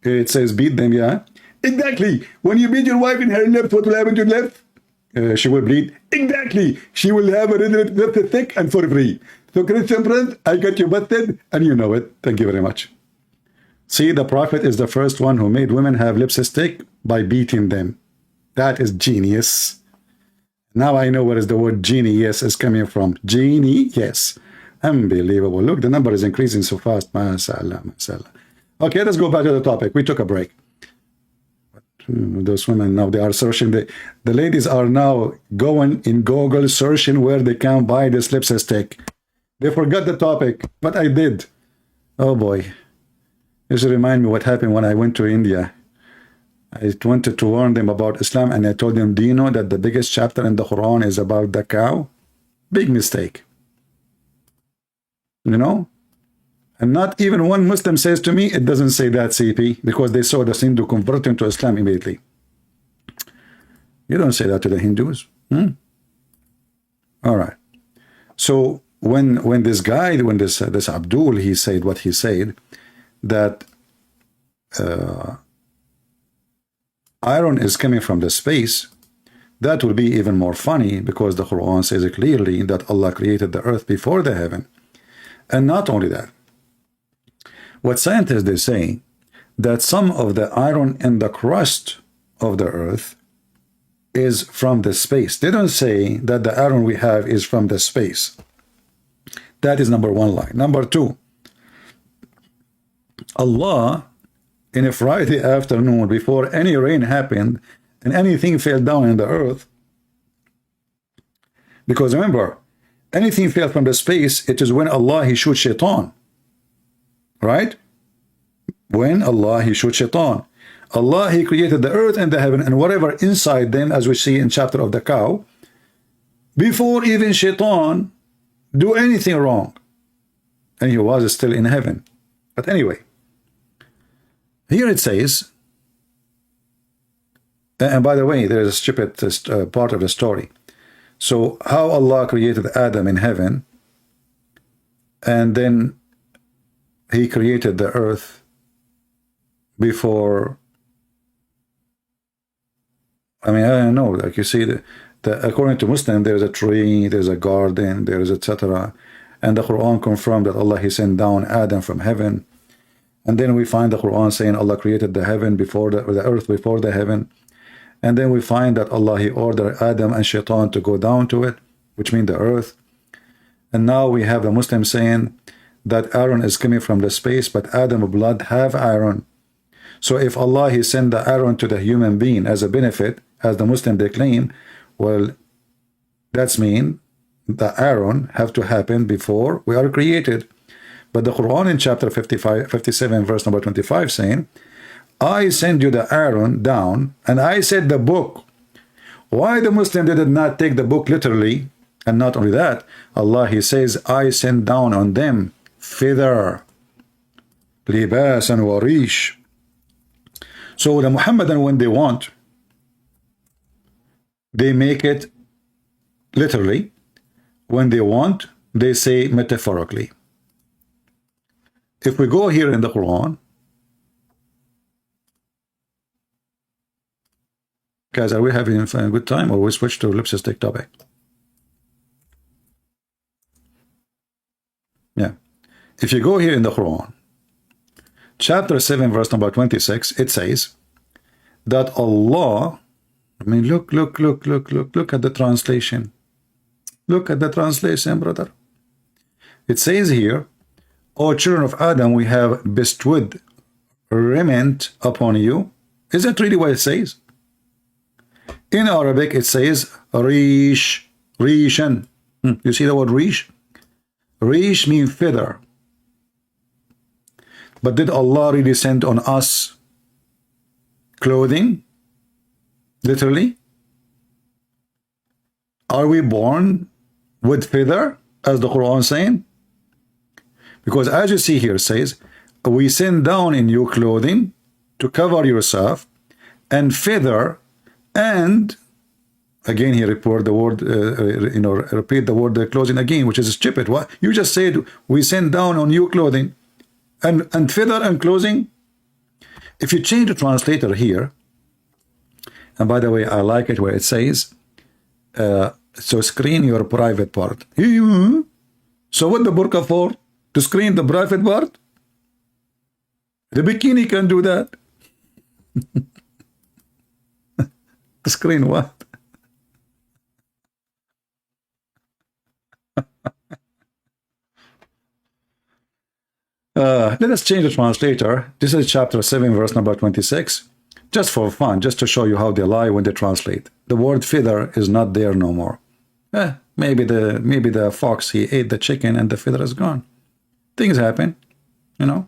It says beat them, yeah? Exactly. When you beat your wife in her lips, what will happen to your lips? She will bleed. Exactly. She will have a red lip thick and for free. So, Christian friends, I got you busted, and you know it. Thank you very much. See, the Prophet is the first one who made women have lipstick by beating them. That is genius. Now I know where is the word genius is coming from. Genie, yes. Unbelievable. Look, the number is increasing so fast. MashaAllah, MashaAllah. Okay, let's go back to the topic. We took a break. Those women now, they are searching. The ladies are now going in Google searching where they can buy this lipstick. They forgot the topic, but I did. Oh boy. This remind me what happened when I went to India. I wanted to warn them about Islam, and I told them, do you know that the biggest chapter in the Quran is about the cow? Big mistake. You know? And not even one Muslim says to me, it doesn't say that, CP, because they saw the Hindu convert into Islam immediately. You don't say that to the Hindus. All right. So when this guy, when this Abdul, he said what he said, that iron is coming from the space, that will be even more funny, because the Quran says it clearly that Allah created the earth before the heaven. And not only that, what scientists, they say that some of the iron in the crust of the earth is from the space. They don't say that the iron we have is from the space. That is number one lie. Number two, Allah, in a Friday afternoon, before any rain happened and anything fell down in the earth, because remember, anything fell from the space, it is when Allah, he shoots shaitan. Right? When Allah, he shoots shaitan. Allah, he created the earth and the heaven and whatever inside them, as we see in chapter of the cow, before even shaitan do anything wrong. And he was still in heaven. But anyway, here it says, and by the way, there is a stupid part of the story. So how Allah created Adam in heaven, and then he created the earth before. I mean, I don't know, like you see, according to Muslim, there's a tree, there's a garden, there's etc. And the Quran confirmed that Allah, he sent down Adam from heaven. And then we find the Quran saying Allah created the heaven before the earth before the heaven. And then we find that Allah, he ordered Adam and Shaitan to go down to it, which means the earth. And now we have a Muslim saying that iron is coming from the space, but Adam blood have iron. So if Allah, he sent the iron to the human being as a benefit, as the Muslim they claim, well, that's mean the iron have to happen before we are created. But the Quran in chapter 57, verse number 25 saying, I send you the iron down, and I said the book. Why the Muslim did not take the book literally? And not only that, Allah, he says, I send down on them feather, libasan wa rish. So the Muhammadan, when they want, they make it literally. When they want, they say metaphorically. If we go here in the Quran, guys, are we having a good time, or we switch to lipstick topic? Yeah. If you go here in the Quran, chapter 7, verse number 26, it says that Allah, I mean, look at the translation. Look at the translation, brother. It says here, O children of Adam, we have bestowed raiment upon you. Is that really what it says? In Arabic, it says rish, rishan. You see the word rish? Rish means feather. But did Allah really send on us clothing? Literally? Are we born with feather, as the Quran is saying? Because as you see here, it says, we send down in you clothing to cover yourself, and feather, and again he report the word, repeat the word clothing again, which is stupid. What you just said, we send down on you clothing, and feather and clothing. If you change the translator here, and by the way, I like it where it says, so screen your private part. So what the burqa for? To screen the private part? The bikini can do that. To screen what? Let us change the translator. This is chapter 7, verse number 26. Just for fun, just to show you how they lie when they translate. The word feather is not there no more. Maybe the fox, he ate the chicken and the feather is gone. Things happen, you know.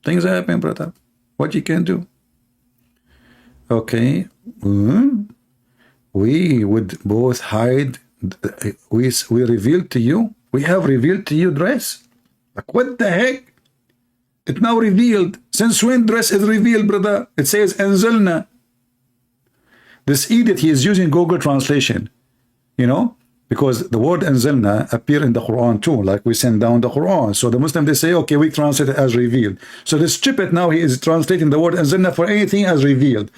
Things happen, brother. What you can do. Okay. We would both hide. We revealed to you. We have revealed to you dress. Like what the heck? It now revealed. Since when dress is revealed, brother? It says anzalna. This idiot, he is using Google translation. You know, because the word anzalna appear in the Quran too, like we send down the Quran. So the Muslim, they say, okay, we translate it as revealed. So this stupid now, he is translating the word anzalna for anything as revealed.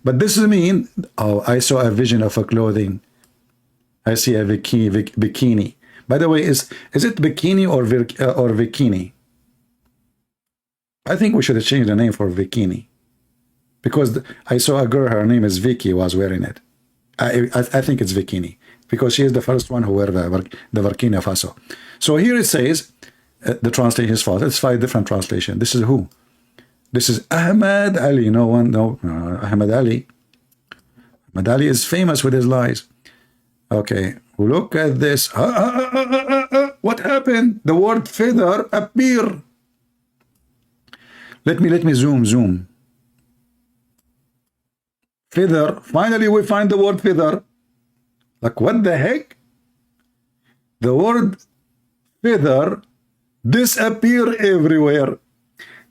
But this is mean, oh, I saw a vision of a clothing. I see a bikini. By the way, is it bikini or bikini? I think we should have changed the name for bikini. Because I saw a girl, her name is Vicky, was wearing it. I think it's bikini. Because she is the first one who wear the Burkina Faso. So here it says, the translation is false. It's 5 different translations. This is who? This is Ahmed Ali. Ahmed Ali. Ahmed Ali is famous with his lies. Okay, look at this. What happened? The word feather appear. Let me zoom. Feather. Finally, we find the word feather. Like what the heck? The word feather disappear everywhere.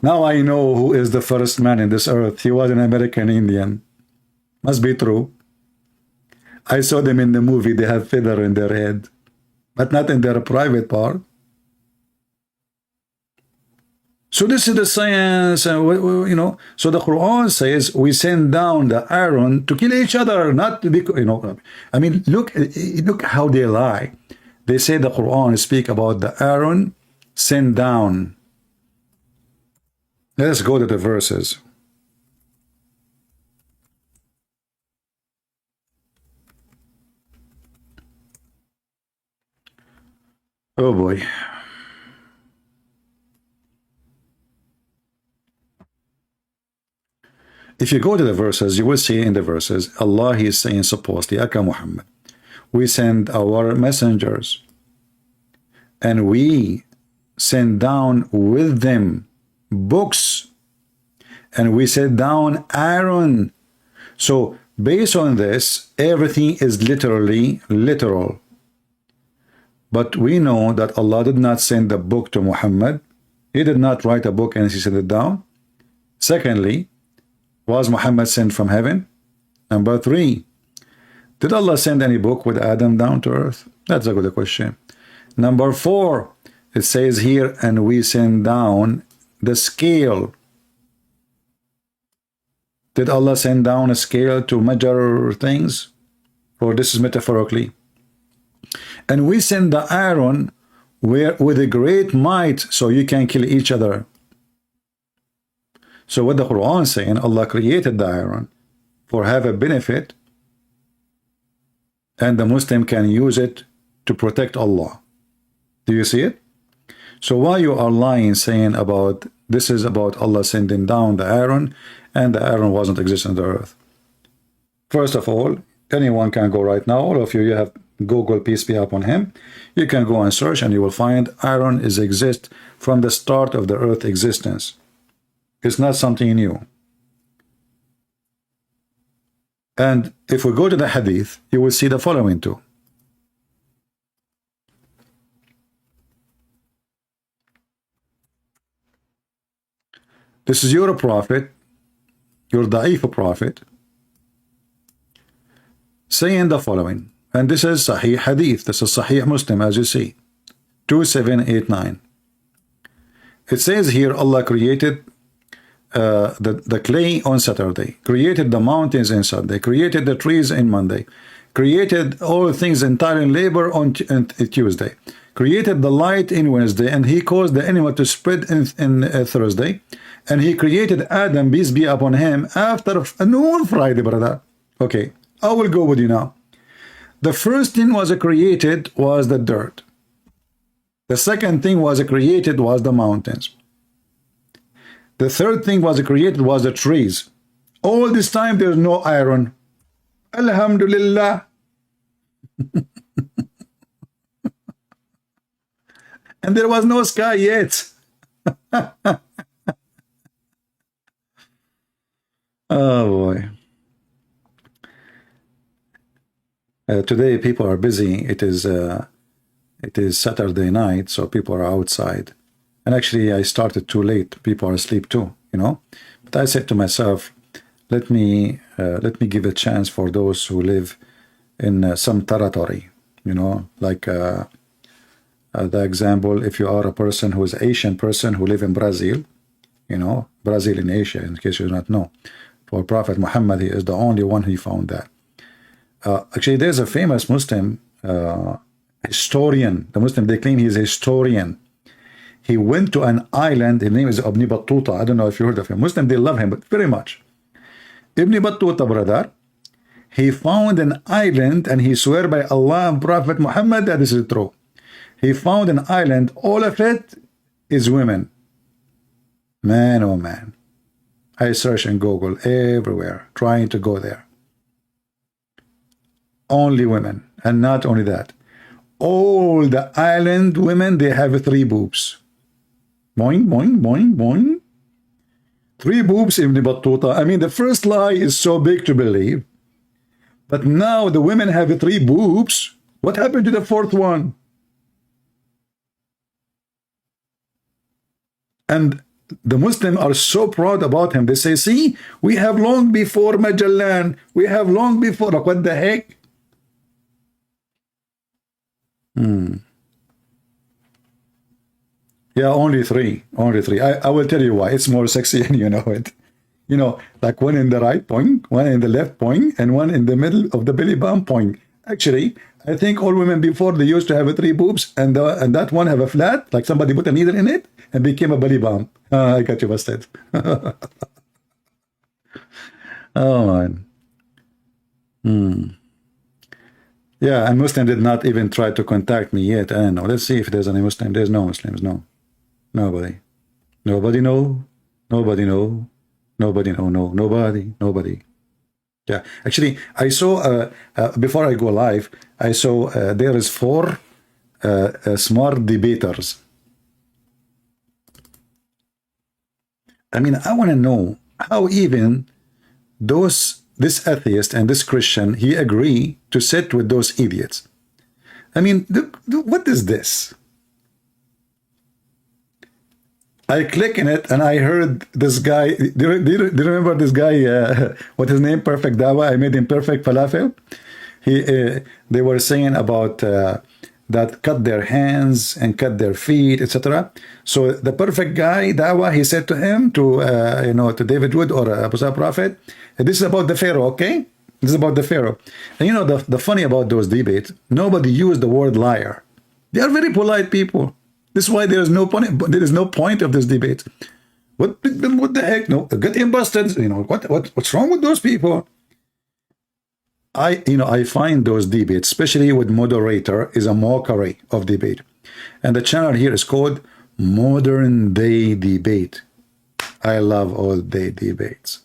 Now I know who is the first man in this earth. He was an American Indian. Must be true. I saw them in the movie. They have feather in their head, but not in their private part. So this is the science, you know. So the Quran says we send down the iron to kill each other, not to be, you know. I mean, look how they lie. They say the Quran speak about the iron sent down. Let's go to the verses. Oh boy. If you go to the verses, you will see in the verses, Allah is saying supposedly, Aka Muhammad, we send our messengers and we send down with them books and we send down iron. So based on this, everything is literally literal. But we know that Allah did not send the book to Muhammad. He did not write a book and he sent it down. Secondly, was Muhammad sent from heaven? Number 3, did Allah send any book with Adam down to earth? That's a good question. Number 4, it says here, and we send down the scale. Did Allah send down a scale to measure things? Or this is metaphorically? And we send the iron with a great might so you can kill each other. So what the Quran is saying, Allah created the iron for have a benefit and the Muslim can use it to protect Allah. Do you see it? So why you are lying saying about this is about Allah sending down the iron and the iron wasn't existing on the earth? First of all, anyone can go right now. All of you have Google, peace be upon him. You can go and search and you will find iron is exist from the start of the earth existence. It's not something new. And if we go to the hadith, you will see the following too. This is your prophet, your da'if prophet, saying the following. And this is Sahih Hadith. This is Sahih Muslim, as you see. 2789. It says here, Allah created the clay on Saturday, created the mountains in Sunday, created the trees in Monday, created all things entirely in labor on Tuesday, created the light in Wednesday, and he caused the animal to spread in Thursday, and he created Adam, peace be upon him, after noon Friday, brother. Okay, I will go with you now. The first thing was created was the dirt. The second thing was created was the mountains. The third thing was created was the trees. All this time there's no iron. Alhamdulillah. And there was no sky yet. Oh boy. Today people are busy. It is Saturday night, so people are outside. And actually I started too late. People are asleep too, you know. But I said to myself, let me give a chance for those who live in some territory, you know, like the example, if you are a person who is an Asian person who live in Brazil, you know, Brazil in Asia, in case you do not know. For Prophet Muhammad, he is the only one who found that. Actually, there's a famous Muslim historian. The Muslim, they claim he's a historian. He went to an island. His name is Ibn Battuta. I don't know if you heard of him. Muslim, they love him, but very much. Ibn Battuta, brother, he found an island, and he swear by Allah and Prophet Muhammad that this is true. He found an island. All of it is women. Man, oh man. I search in Google everywhere, trying to go there. Only women. And not only that. All the island women, they have 3 boobs. Boing, boing, boing, boing. 3 boobs, Ibn Battuta. I mean, the first lie is so big to believe. But now the women have 3 boobs. What happened to the 4th one? And the Muslims are so proud about him. They say, see, we have long before Magellan. We have long before. Like, what the heck? Yeah, only 3. Only 3. I will tell you why. It's more sexy and you know it. You know, like one in the right point, one in the left point, and one in the middle of the belly bump point. Actually, I think all women before, they used to have 3 boobs, and that one have a flat, like somebody put a needle in it and became a belly bump. I got you busted. Oh man. Yeah, and Muslim did not even try to contact me yet. I don't know. Let's see if there's any Muslim. There's no Muslims. No. Nobody. Nobody know. Nobody know. Nobody know. No. Nobody. Nobody. Yeah. Actually, I saw, before I go live, I saw there is 4 smart debaters. I mean, I want to know how even this atheist and this Christian, he agree to sit with those idiots. I mean, what is this? I click in it and I heard this guy. Do you remember this guy? What his name? Perfect Dawah. I made him perfect falafel. They were saying about that cut their hands and cut their feet, etc. So the perfect guy, Dawah, he said to him, to David Wood or Abu Prophet, this is about the Pharaoh, okay? This is about the Pharaoh. And you know, the funny about those debates, nobody used the word liar. They are very polite people. This is why there is no point of this debate. What the heck? No, get him busted. You know, what's wrong with those people? I find those debates, especially with moderator, is a mockery of debate. And the channel here is called Modern Day Debate. I love all day debates.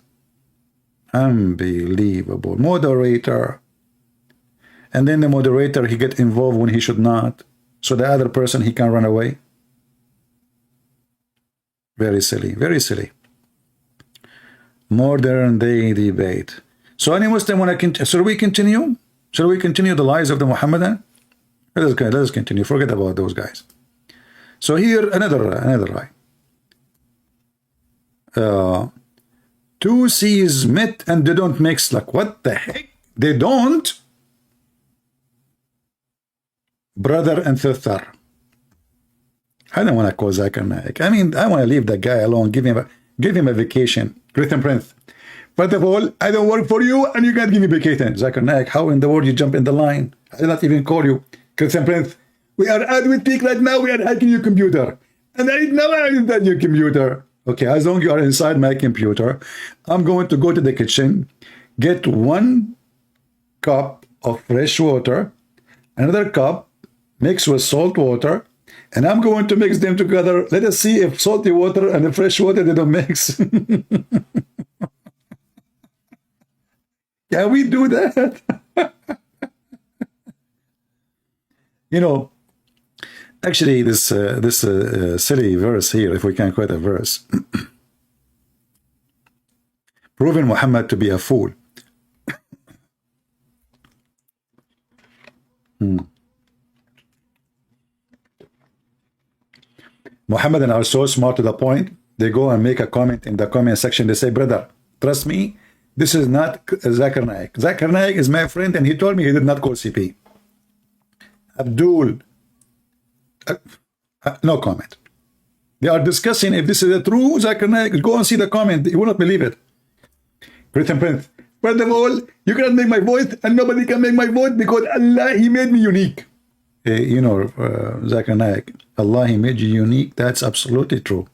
Unbelievable. Moderator. And then the moderator, he get involved when he should not. So the other person, he can run away. Very silly. Very silly. Modern Day Debate. So any Muslim want to continue? Should we continue? Should we continue the lies of the Muhammadan? Let us continue. Forget about those guys. So here another lie. 2 seas met and they don't mix. Like, what the heck? They don't? Brother and sister. I don't want to call Zakir Naik. I mean, I want to leave that guy alone. Give him a vacation. Christian Prince. First of all, I don't work for you and you can't give me vacation. Zakir Naik, how in the world you jump in the line? I did not even call you. Christian Prince, we are at with peak right now. We are hacking your computer. And I know I did that your computer. Okay, as long as you are inside my computer, I'm going to go to the kitchen, get 1 cup of fresh water, another cup mixed with salt water, and I'm going to mix them together. Let us see if salty water and the fresh water, they don't mix. Can we do that? You know, actually, this silly verse here, if we can quote a verse, proving Muhammad to be a fool. Muhammadan are so smart to the point, they go and make a comment in the comment section. They say, brother, trust me, this is not Zakir Naik. Zakir Naik is my friend, and he told me he did not call CP. Abdul, no comment. They are discussing if this is a true Zakir Naik. Go and see the comment. You will not believe it. Written print. First of all, you cannot make my voice, and nobody can make my voice because Allah, He made me unique. You know, Zakir Naik, Allah, He made you unique. That's absolutely true.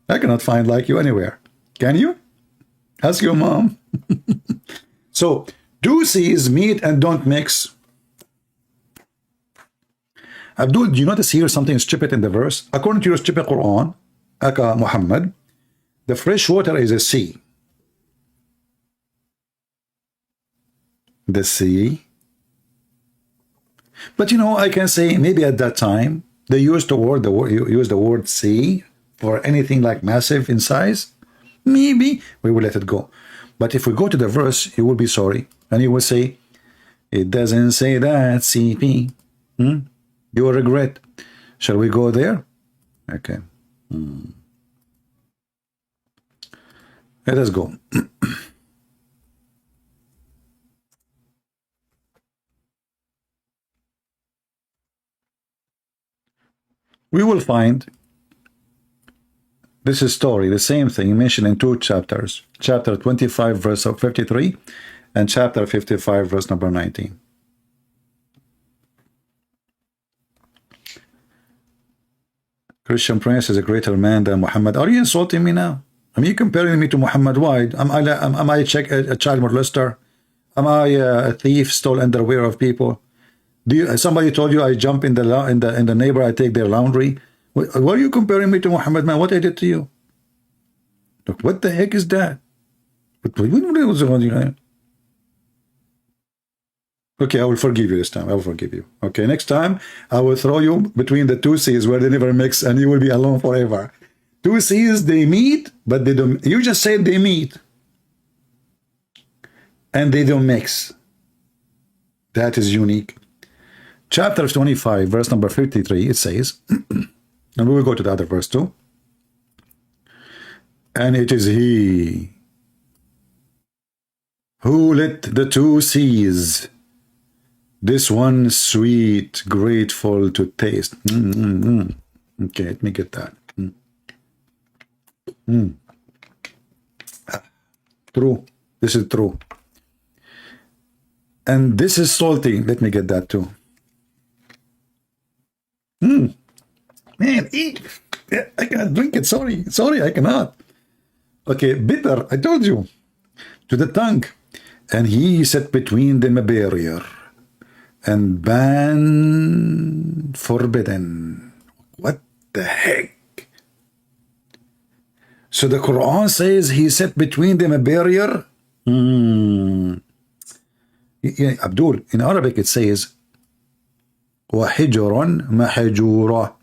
I cannot find like you anywhere. Can you? Ask your mom. So, do C's meet and don't mix. Abdul, do you notice here something stupid in the verse? According to your stupid Quran, Aka Muhammad, the fresh water is a sea. The sea. But you know, I can say maybe at that time they used the word sea for anything like massive in size. Maybe we will let it go. But if we go to the verse, you will be sorry, and you will say, "It doesn't say that, CP." You will regret. Shall we go there? Okay. Let us go. We will find this is story, the same thing mentioned in two chapters. Chapter 25, verse 53, and chapter 55, verse number 19. Christian Prince is a greater man than Muhammad. Are you insulting me now? Are you comparing me to Muhammad? Why? Am I a child molester? Am I a thief, stole underwear of people? Somebody told you I jump in the neighbor, I take their laundry? Why are you comparing me to Muhammad, man? What I did to you? Look, what the heck is that? Okay, I will forgive you this time. I will forgive you. Okay, next time I will throw you between the two seas where they never mix, and you will be alone forever. Two seas, they meet, but they don't. You just said they meet, and they don't mix. That is unique. Chapter 25, verse number 53, it says, and we will go to the other verse too. And it is He who lit the two seas, this one sweet, grateful to taste. Okay, let me get that. True. This is true. And this is salty. Let me get that too. Man, eat. I cannot drink it. Sorry, I cannot. Okay, bitter. I told you. To the tongue. And He set between them a barrier, and ban forbidden. What the heck? So the Quran says He set between them a barrier. Yeah, Abdul, in Arabic it says وَحِجْرٌ مَحْجُورًا.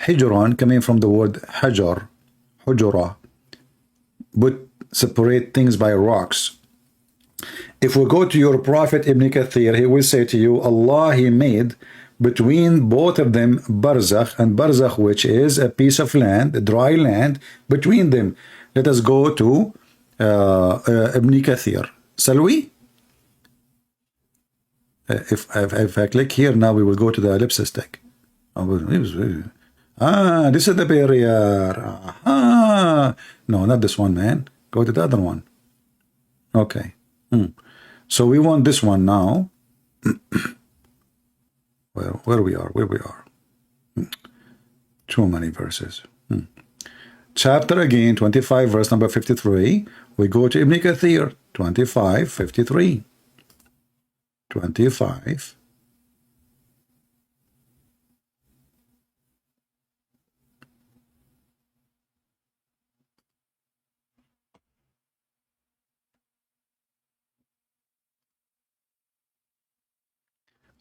Hijran coming from the word hajar, hujura, but separate things by rocks. If we go to your prophet Ibn Kathir, he will say to you, Allah, He made between both of them barzakh, and barzakh, which is a piece of land, a dry land between them. Let us go to Ibn Kathir. Shall we? If I click here now, we will go to the ellipsis stick. This is the barrier. No, not this one, man. Go to the other one. Okay. So we want this one now. Where we are. Too many verses. Chapter again, 25, verse number 53. We go to Ibn Kathir, 25, 53. 25.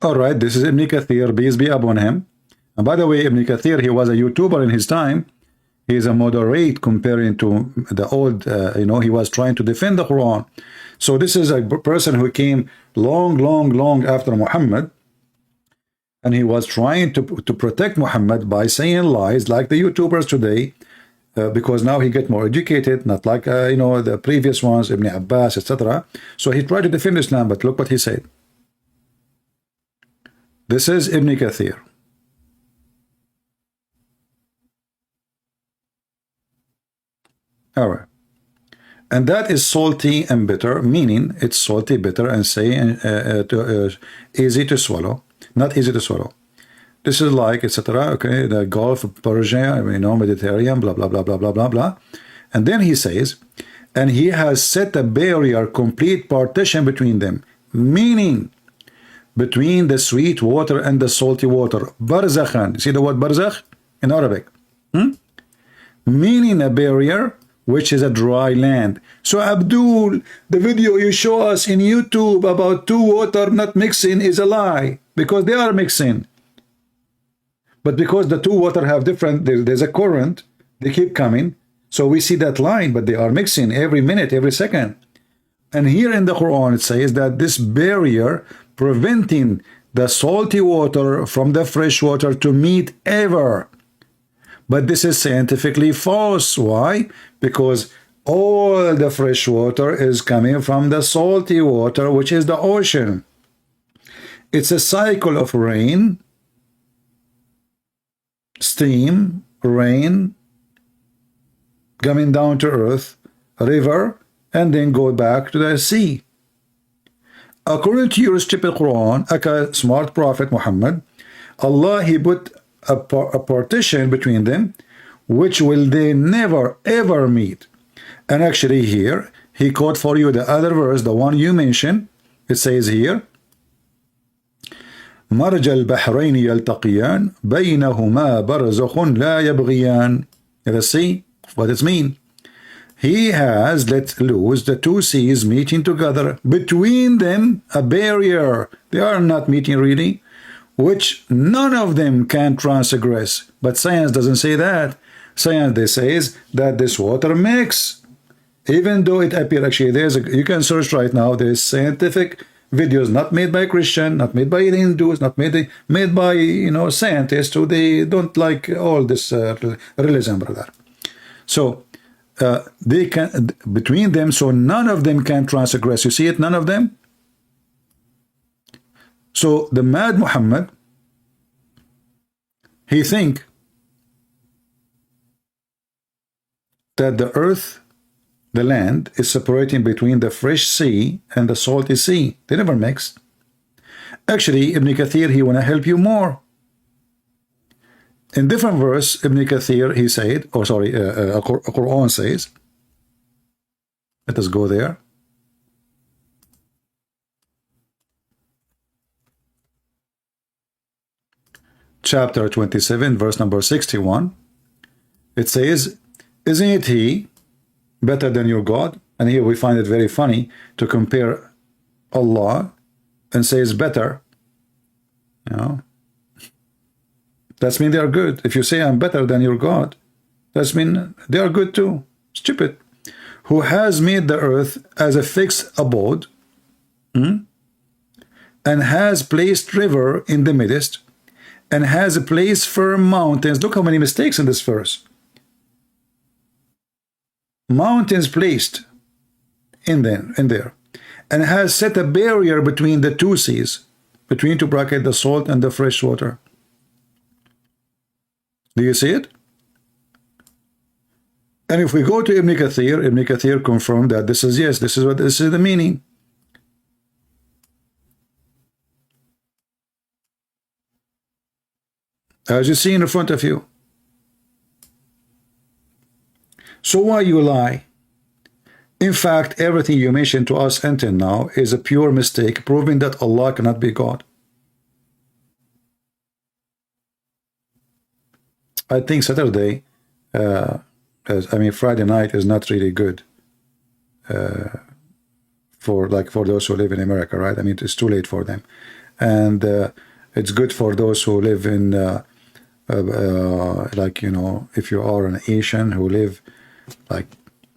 All right, this is Ibn Kathir, peace be upon him. And by the way, Ibn Kathir, he was a YouTuber in his time. He is a moderate comparing to the old, he was trying to defend the Quran. So this is a person who came long after Muhammad, and he was trying to protect Muhammad by saying lies like the YouTubers today, because now he get more educated, not like the previous ones, Ibn Abbas, etc. So he tried to defend Islam, but look what he said. This is Ibn Kathir. All right. And that is salty and bitter, meaning it's salty, bitter, and easy to swallow. Not easy to swallow. This is like, etc. Okay, the Gulf of Persia, Mediterranean, blah, blah, blah, blah, blah, blah, blah. And then he says, and he has set a barrier, complete partition between them, meaning between the sweet water and the salty water. Barzakhan. See the word barzakh in Arabic? Meaning a barrier, which is a dry land. So Abdul, the video you show us in YouTube about two water not mixing is a lie, because they are mixing. But because the two water have different, there's a current, they keep coming. So we see that line, but they are mixing every minute, every second. And here in the Quran, it says that this barrier preventing the salty water from the fresh water to meet ever. But this is scientifically false. Why? Because all the fresh water is coming from the salty water, which is the ocean. It's a cycle of rain, steam, rain, coming down to earth, river, and then go back to the sea. According to your stupid Quran, a smart prophet Muhammad, Allah, he put a partition between them, which will they never ever meet. And actually here, he quote for you the other verse, the one you mentioned. It says here, مرج البحرين يلتقيان بينهما برزخ لا يبغيان. Let's see what it means. He has let loose the two seas meeting together, between them a barrier. They are not meeting really, which none of them can transgress. But science doesn't say that. Science, they says that this water mix, even though it appears actually you can search right now, there's scientific videos not made by Christian, not made by Hindus, not made by scientists who they don't like all this religion, brother. So they can between them, so none of them can transgress. You see it, none of them. So the mad Muhammad, he think that the earth, the land, is separating between the fresh sea and the salty sea. They never mix. Actually, Ibn Kathir, he want to help you more. In different verse, Ibn Kathir, he said, Quran says, let us go there. Chapter 27, verse number 61. It says, isn't it he better than your God? And here we find it very funny to compare Allah and say it's better. That's mean they are good. If you say I'm better than your God, that's mean they are good too. Stupid. Who has made the earth as a fixed abode, and has placed river in the midst, and has placed firm mountains. Look how many mistakes in this verse. Mountains placed in there, and has set a barrier between the two seas, between to bracket the salt and the fresh water. Do you see it? And if we go to Ibn Kathir confirmed that this is this is the meaning. As you see in front of you. So why you lie? In fact, everything you mentioned to us until now is a pure mistake, proving that Allah cannot be God. I think Saturday, Friday night is not really good for those who live in America, right? It's too late for them. and it's good for those who live in like, you know, if you are an Asian who live like,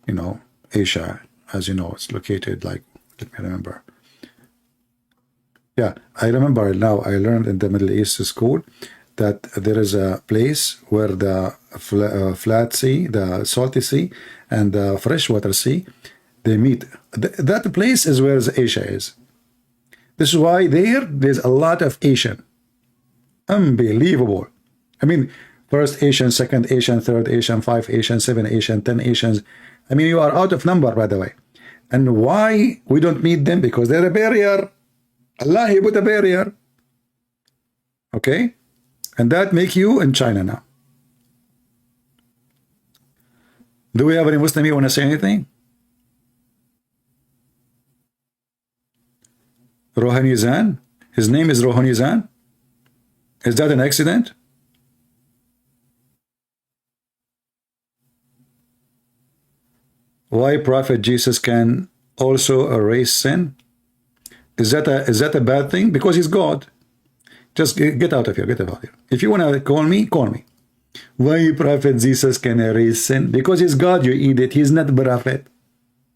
you know, Asia, as you know, it's located like, let me remember. Yeah, I remember now. I learned in the Middle East school that there is a place where the flat sea, the salty sea, and the freshwater sea, they meet. That place is where Asia is. This is why there's a lot of Asian. Unbelievable. I mean, first Asian, second Asian, third Asian, 5 Asian, 7 Asian, 10 Asians. I mean, you are out of number, by the way. And why we don't meet them? Because they're a barrier. Allah, He put a barrier. Okay? And that make you in China now. Do we have any Muslim here want to say anything? Rohanizan? His name is Rohanizan? Is that an accident? Why Prophet Jesus can also erase sin? Is that a bad thing? Because he's God. Just get out of here. Get out of here. If you want to call me, call me. Why Prophet Jesus can erase sin? Because he's God, you idiot. He's not prophet.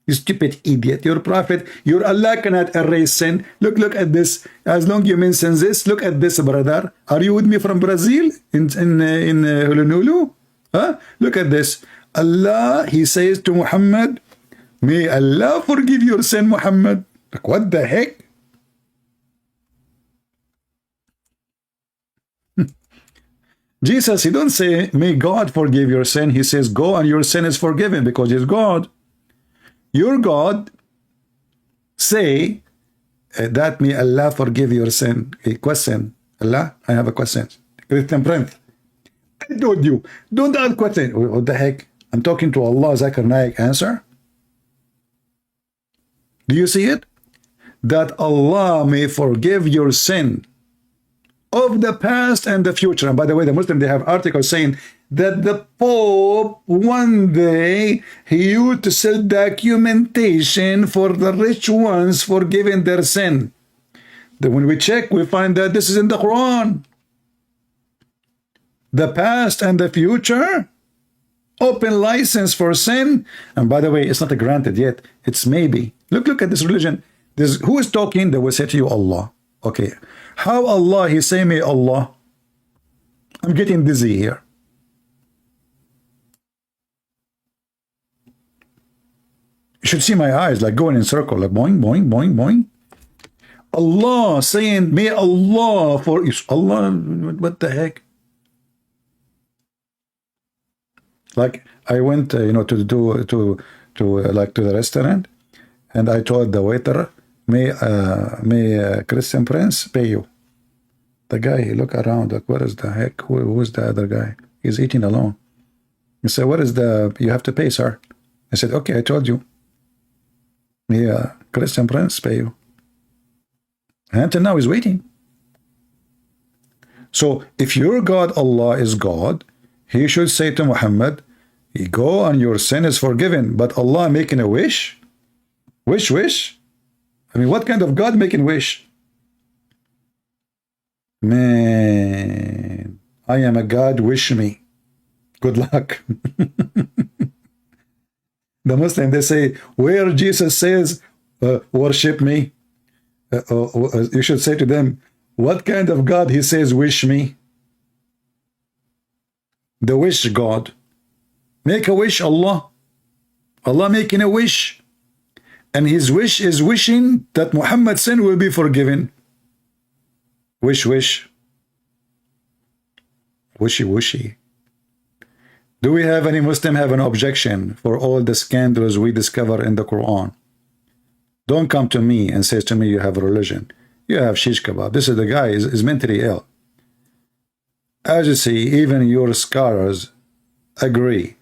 You stupid idiot. Your prophet, your Allah cannot erase sin. Look at this. As long you mention this, look at this, brother. Are you with me from Brazil? In Honolulu? Huh? Look at this. Allah, He says to Muhammad, may Allah forgive your sin, Muhammad. Like, what the heck? Jesus, He don't say, may God forgive your sin. He says, go and your sin is forgiven because He's God. Your God say that may Allah forgive your sin. A question. Allah, I have a question. Christian friend, I told you, don't ask question. What the heck? I'm talking to Allah, Zakir, Naik, answer. Do you see it? That Allah may forgive your sin of the past and the future. And by the way, the Muslim, they have articles saying that the Pope one day he used to sell documentation for the rich ones forgiving their sin. Then when we check, we find that this is in the Quran. The past and the future, open license for sin. And by the way, it's not granted yet. It's maybe. Look at this religion. Who is talking? They will say to you, Allah. Okay. How Allah? He say me Allah. I'm getting dizzy here. You should see my eyes like going in circle, like boing, boing, boing, boing. Allah saying, may Allah for Allah. What the heck? Like I went, you know, to the restaurant, and I told the waiter, may Christian Prince pay you. The guy, he looked around like, what is the heck? Who's the other guy? He's eating alone. He said, what is the, you have to pay, sir. I said, okay, I told you. May Christian Prince pay you. And until now he's waiting. So if your God, Allah, is God, He should say to Muhammad, you go and your sin is forgiven. But Allah making a wish? Wish? I mean, what kind of God making wish? Man, I am a God, wish me. Good luck. The Muslim, they say, where Jesus says, worship me, you should say to them, what kind of God He says, wish me? The wish God. Make a wish, Allah. Allah making a wish. And His wish is wishing that Muhammad's sin will be forgiven. Wish. Wishy. Do we have any Muslim have an objection for all the scandals we discover in the Quran? Don't come to me and say to me you have a religion. You have shish kebab. This is the guy is mentally ill. As you see, even your scholars agree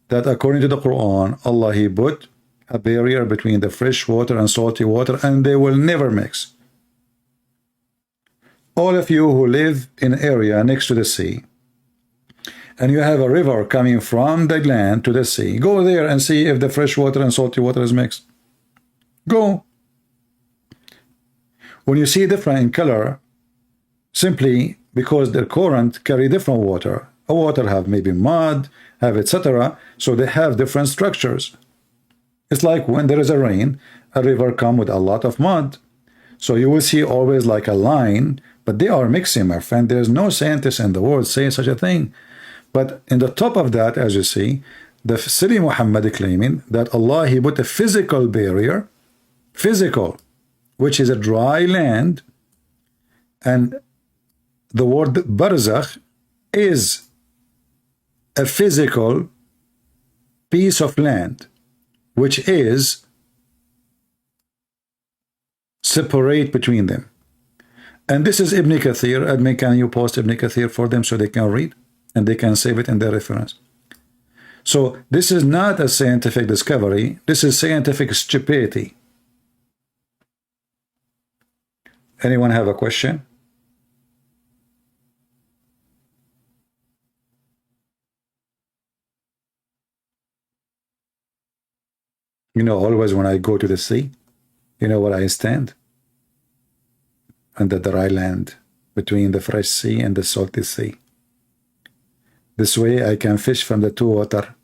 that according to the Quran, Allah, He put a barrier between the fresh water and salty water, and they will never mix. All of you who live in an area next to the sea, and you have a river coming from the land to the sea, go there and see if the fresh water and salty water is mixed. Go. When you see different in color, simply because their current carry different water. A water have maybe mud, have etc. So they have different structures. It's like when there is a rain, a river come with a lot of mud. So you will see always like a line, but they are mixing, my friend. There's no scientist in the world saying such a thing. But in the top of that, as you see, the silly Muhammad claiming that Allah, he put a physical barrier, physical, which is a dry land, and the word barzakh is a physical piece of land, which is separate between them. And this is Ibn Kathir. Admin, can you post Ibn Kathir for them so they can read and they can save it in their reference? So this is not a scientific discovery. This is scientific stupidity. Anyone have a question? You know, always when I go to the sea, you know where I stand? Under the dry land, between the fresh sea and the salty sea. This way I can fish from the two water.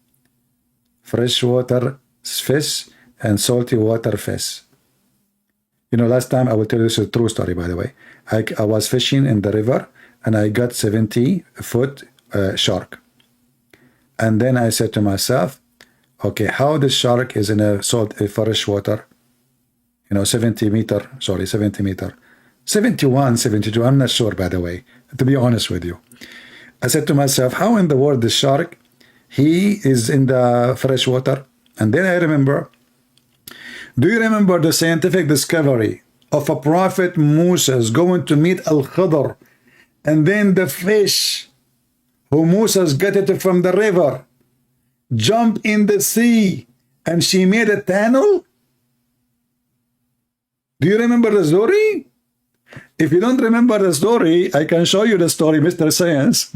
Fresh water fish and salty water fish. You know, last time, I will tell you, this is a true story, by the way. I was fishing in the river and I got 70-foot shark. And then I said to myself, okay, how the shark is in a fresh water? You know, 70 meter, 71, 72, I'm not sure, by the way, to be honest with you. I said to myself, how in the world the shark, he is in the fresh water? And then I remember, do you remember the scientific discovery of a prophet Moses going to meet Al-Khadr, and then the fish who Moses got it from the river jump in the sea and she made a tunnel? Do you remember the story? If you don't remember the story, I can show you the story, Mr. Science.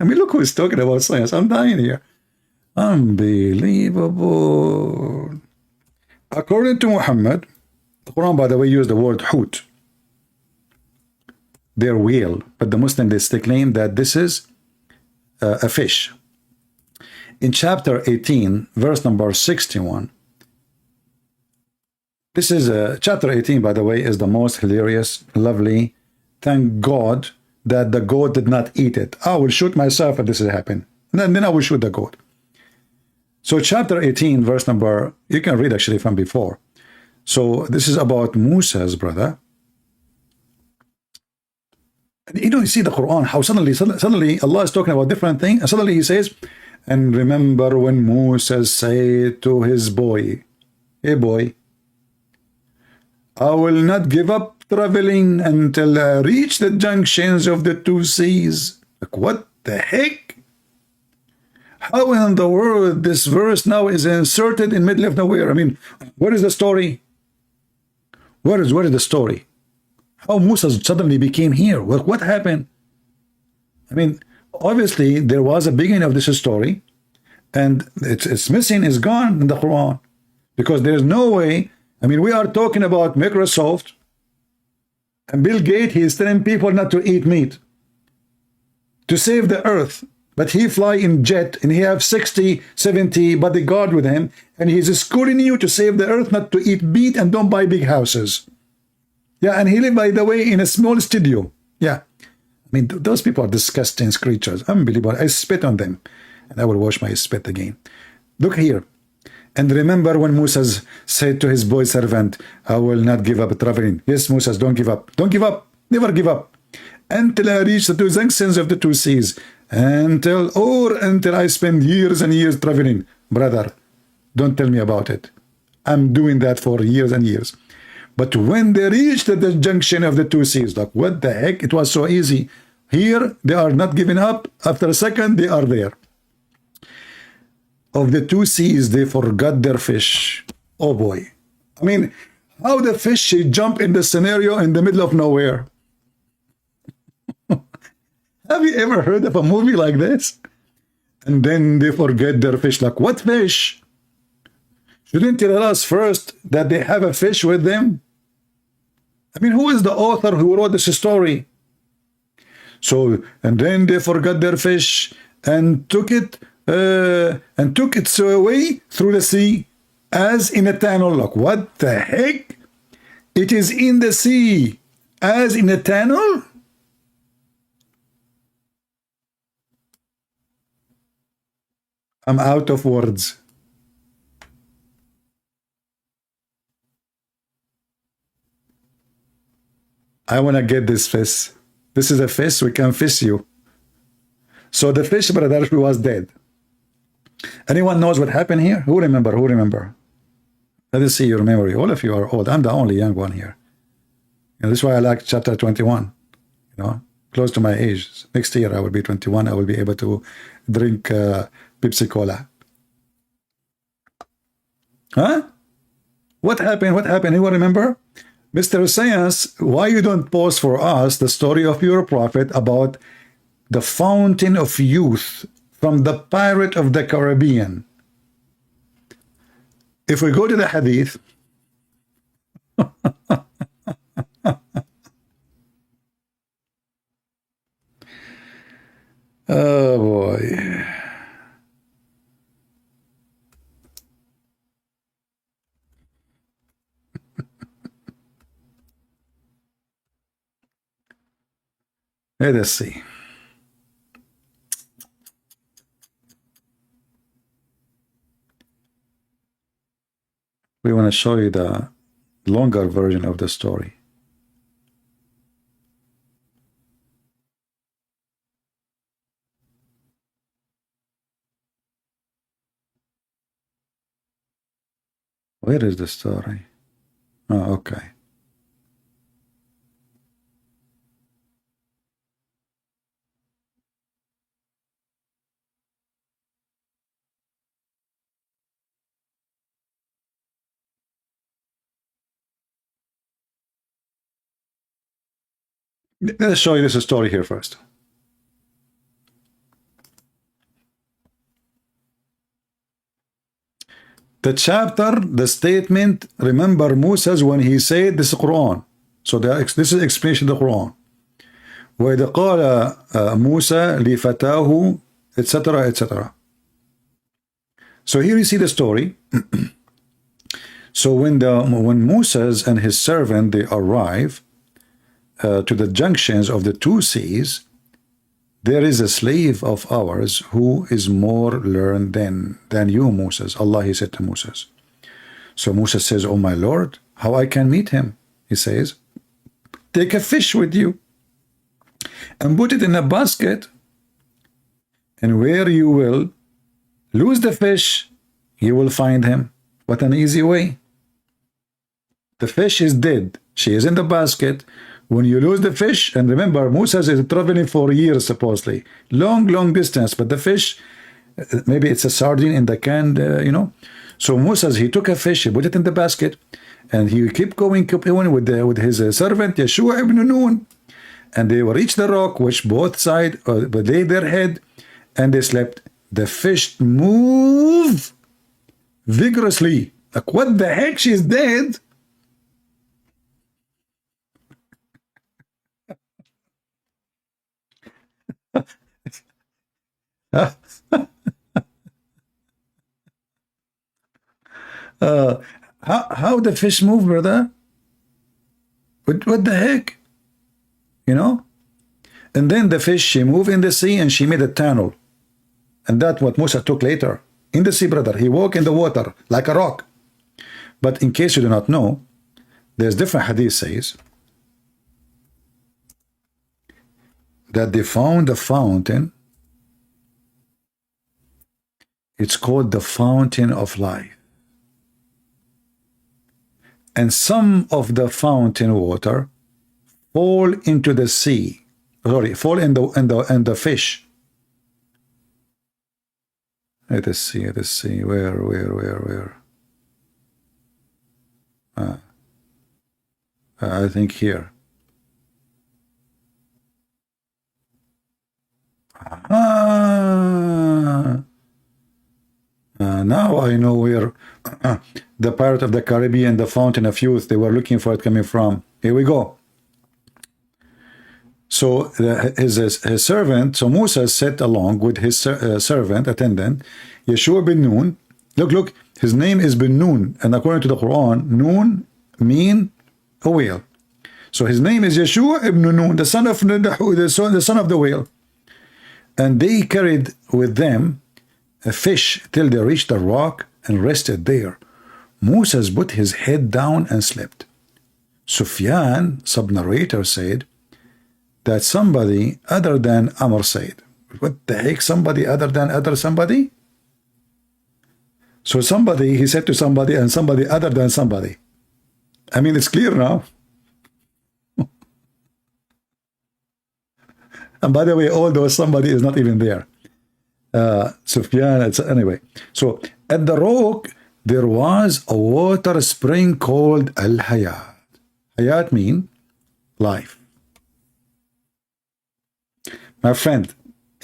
I mean, look who's talking about science. I'm dying here. Unbelievable. According to Muhammad, the Quran, by the way, used the word hoot. Their whale. But the Muslim, they still claim that this is a fish. In chapter 18, verse number 61, this is chapter 18, by the way, is the most hilarious, lovely. Thank God that the goat did not eat it. I will shoot myself if this has happened. And then I will shoot the goat. So chapter 18, verse number, you can read actually from before. So this is about Moses, brother. You know, you see the Quran, how suddenly Allah is talking about different things. And suddenly he says, and remember when Moses said to his boy, hey boy, I will not give up traveling until I reach the junctions of the two seas. Like, what the heck? How in the world this verse now is inserted in middle of nowhere? I mean, what is the story? What is the story? How Musa suddenly became here? What happened? I mean, obviously there was a beginning of this story, and it's missing, it's gone in the Quran, because there's no way. I mean, we are talking about Microsoft, and Bill Gates, he is telling people not to eat meat to save the earth, but he fly in jet and he have 60, 70 bodyguard with him, and he's schooling you to save the earth, not to eat meat and don't buy big houses. Yeah, and he live, by the way, in a small studio. Yeah, I mean, those people are disgusting creatures. Unbelievable. I spit on them, and I will wash my spit again. Look here. And remember when Moses said to his boy servant, I will not give up traveling. Yes, Moses, don't give up. Don't give up. Never give up. Until I reach the two junctions of the two seas. Until I spend years and years traveling. Brother, don't tell me about it. I'm doing that for years and years. But when they reached the junction of the two seas, like, what the heck? It was so easy. Here, they are not giving up. After a second, they are there. Of the two seas, they forgot their fish. Oh boy. I mean, how the fish should jump in the scenario in the middle of nowhere? Have you ever heard of a movie like this? And then they forget their fish. Like, what fish? Shouldn't tell us first that they have a fish with them? I mean, who is the author who wrote this story? So, and then they forgot their fish and took it away through the sea as in a tunnel. Look, what the heck? It is in the sea as in a tunnel? I'm out of words. I want to get this fish. This is a fish, we can fish you. So the fish, brother, was dead. Anyone knows what happened here? Who remember? Who remember? Let us see your memory. All of you are old. I'm the only young one here. And that's why I like chapter 21. You know, close to my age. Next year I will be 21. I will be able to drink Pepsi Cola. Huh? What happened? What happened? Anyone remember? Mr. Science, why you don't post for us the story of your prophet about the fountain of youth from the Pirate of the Caribbean? If we go to the hadith, oh boy. Let us see. We want to show you the longer version of the story. Where is the story? Oh, okay. Let's show you this story here first. The chapter, the statement, remember Moses when he said this is Quran. So this is explanation of the Quran. وَإِذْ قَالَ مُوسَى لِفَتَاهُ etc. etc. So here you see the story. So when Moses and his servant, they arrive to the junctions of the two seas, there is a slave of ours who is more learned than you, Moses. Allah, he said to Moses. So Moses says, oh my Lord, how I can meet him? He says, take a fish with you and put it in a basket, and where you will lose the fish, you will find him. What an easy way. The fish is dead. She is in the basket. When you lose the fish, and remember, Moses is traveling for years, supposedly. Long distance, but the fish, maybe it's a sardine in the can, you know. So Moses, he took a fish, he put it in the basket, and he kept going with his servant, Yeshua ibn Nun. And they reached the rock, which both sides laid their head, and they slept. The fish moved vigorously. Like, what the heck? She's dead. How the fish move, brother? What the heck? You know? And then the fish, she moved in the sea and she made a tunnel. And that's what Musa took later. In the sea, brother, he walked in the water like a rock. But in case you do not know, there's different hadith says that they found a fountain. It's called the fountain of life. And some of the fountain water fall into the sea. Sorry, fall in the fish. Let us see. Where? I think here. Now I know where the Pirate of the Caribbean, the Fountain of Youth, they were looking for it coming from. Here we go. So his servant, so Musa sat along with his servant, attendant, Yeshua bin Nun. Look, his name is bin Nun, and according to the Quran, Nun mean a whale. So his name is Yeshua ibn Nun, the son of the whale. And they carried with them a fish till they reached the rock and rested there. Moses put his head down and slept. Sufyan, sub-narrator, said that somebody other than Amr said. What the heck? Somebody other than other somebody? So somebody, he said to somebody, and somebody other than somebody. I mean, it's clear now. And by the way, all those somebody is not even there. Sufyan, anyway. So at the rock, there was a water spring called Al-Hayat. Hayat mean life. My friend,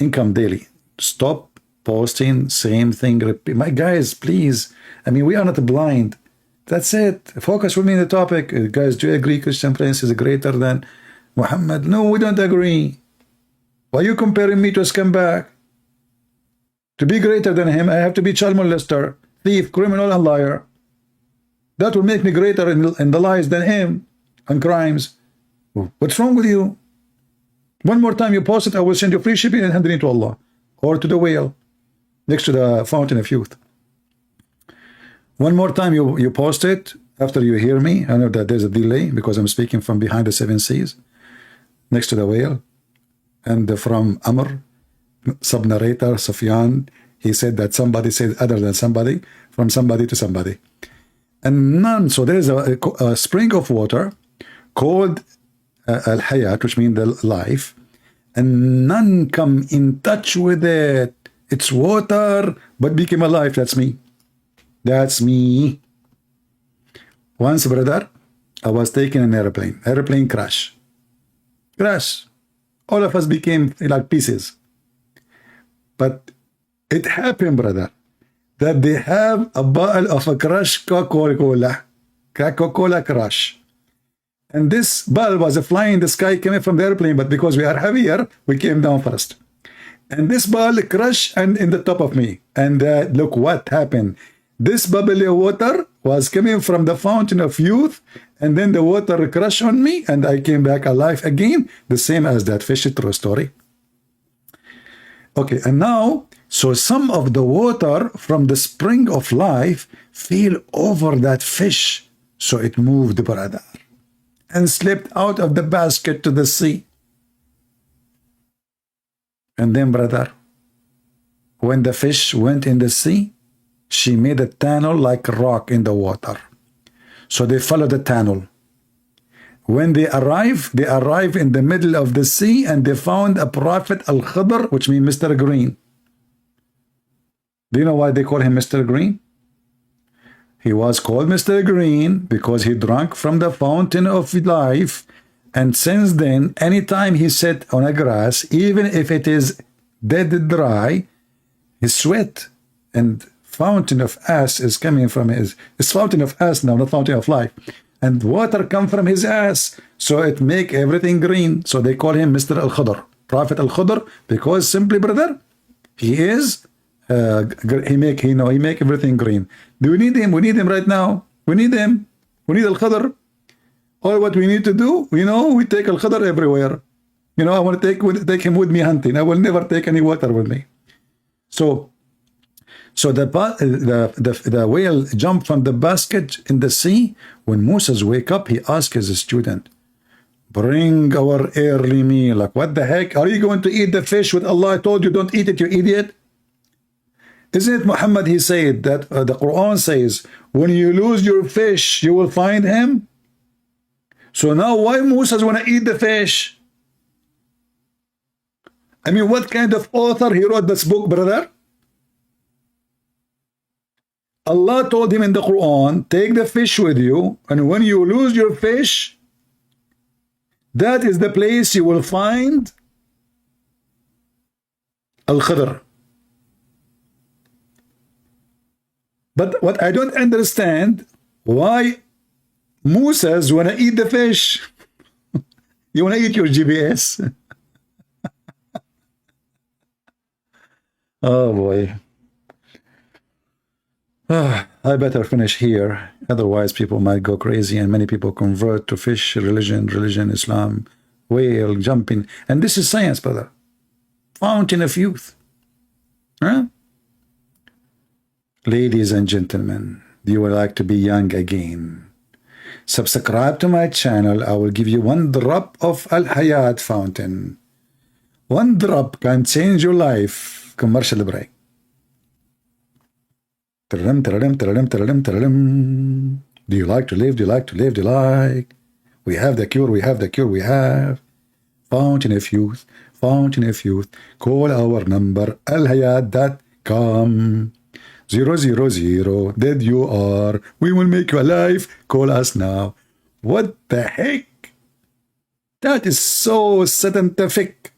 Income Daily, stop posting same thing. Repeat. My guys, please. I mean, we are not blind. That's it. Focus with me on the topic. Guys, do you agree Christian Prince is greater than Muhammad? No, we don't agree. Why are you comparing me to a scumbag? To be greater than him, I have to be child molester, thief, criminal, and liar. That will make me greater in the lies than him and crimes. What's wrong with you? One more time you post it, I will send you free shipping and hand it to Allah or to the whale next to the fountain of youth. One more time you post it after you hear me. I know that there's a delay because I'm speaking from behind the 7 seas next to the whale. And from Amr, sub-narrator, Sufyan, he said that somebody said other than somebody, from somebody to somebody. And none, so there is a spring of water called Al-Hayat, which means the life, and none come in touch with it. It's water, but became alive. That's me. That's me. Once, brother, I was taking an airplane crash. All of us became like pieces. But it happened, brother, that they have a bottle of a crushed Coca-Cola crush. And this bottle was flying in the sky coming from the airplane, but because we are heavier, we came down first. And this bottle crushed and in the top of me. And look what happened. This bubbly water was coming from the fountain of youth, and then the water crushed on me, and I came back alive again, the same as that fish. True story. Okay, and now, so some of the water from the spring of life fell over that fish, so it moved, brother, and slipped out of the basket to the sea. And then, brother, when the fish went in the sea, she made a tunnel like a rock in the water. So they followed the tunnel. When they arrive in the middle of the sea, and they found a prophet Al-Khadr, which means Mr. Green. Do you know why they call him Mr. Green? He was called Mr. Green because he drank from the fountain of life, and since then, anytime he sat on a grass, even if it is dead dry, his sweat and fountain of ass is coming from his fountain of ass now, not fountain of life, and water come from his ass, so it make everything green. So they call him Mr. Al-Khadr, Prophet Al-Khadr, because simply, brother, he is he make everything green. Do we need him? We need him right now. We need him. We need Al-Khadr. All what we need to do, we take Al-Khadr everywhere. I want to take him with me hunting. I will never take any water with me. So the whale jumped from the basket in the sea. When Moses wake up, he asked his student, bring our early meal. Like, what the heck? Are you going to eat the fish with Allah told you don't eat it, you idiot? Isn't it Muhammad, he said that the Quran says, when you lose your fish, you will find him? So now why Moses want to eat the fish? I mean, what kind of author he wrote this book, brother? Allah told him in the Quran, take the fish with you, and when you lose your fish, that is the place you will find Al-Khadr. But what I don't understand, why Moses want to eat the fish? You want to eat your GPS? Oh boy. I better finish here, otherwise people might go crazy and many people convert to fish religion, Islam, whale, jumping. And this is science, brother. Fountain of youth. Huh? Ladies and gentlemen, do you would like to be young again? Subscribe to my channel. I will give you 1 drop of Al-Hayat fountain. 1 drop can change your life. Commercial break. Do you like to live? Do you like to live? Do you like? We have the cure. We have the cure. We have fountain of youth. Fountain of youth. Call our number alhayat.com 000. Dead you are. We will make you alive. Call us now. What the heck? That is so scientific.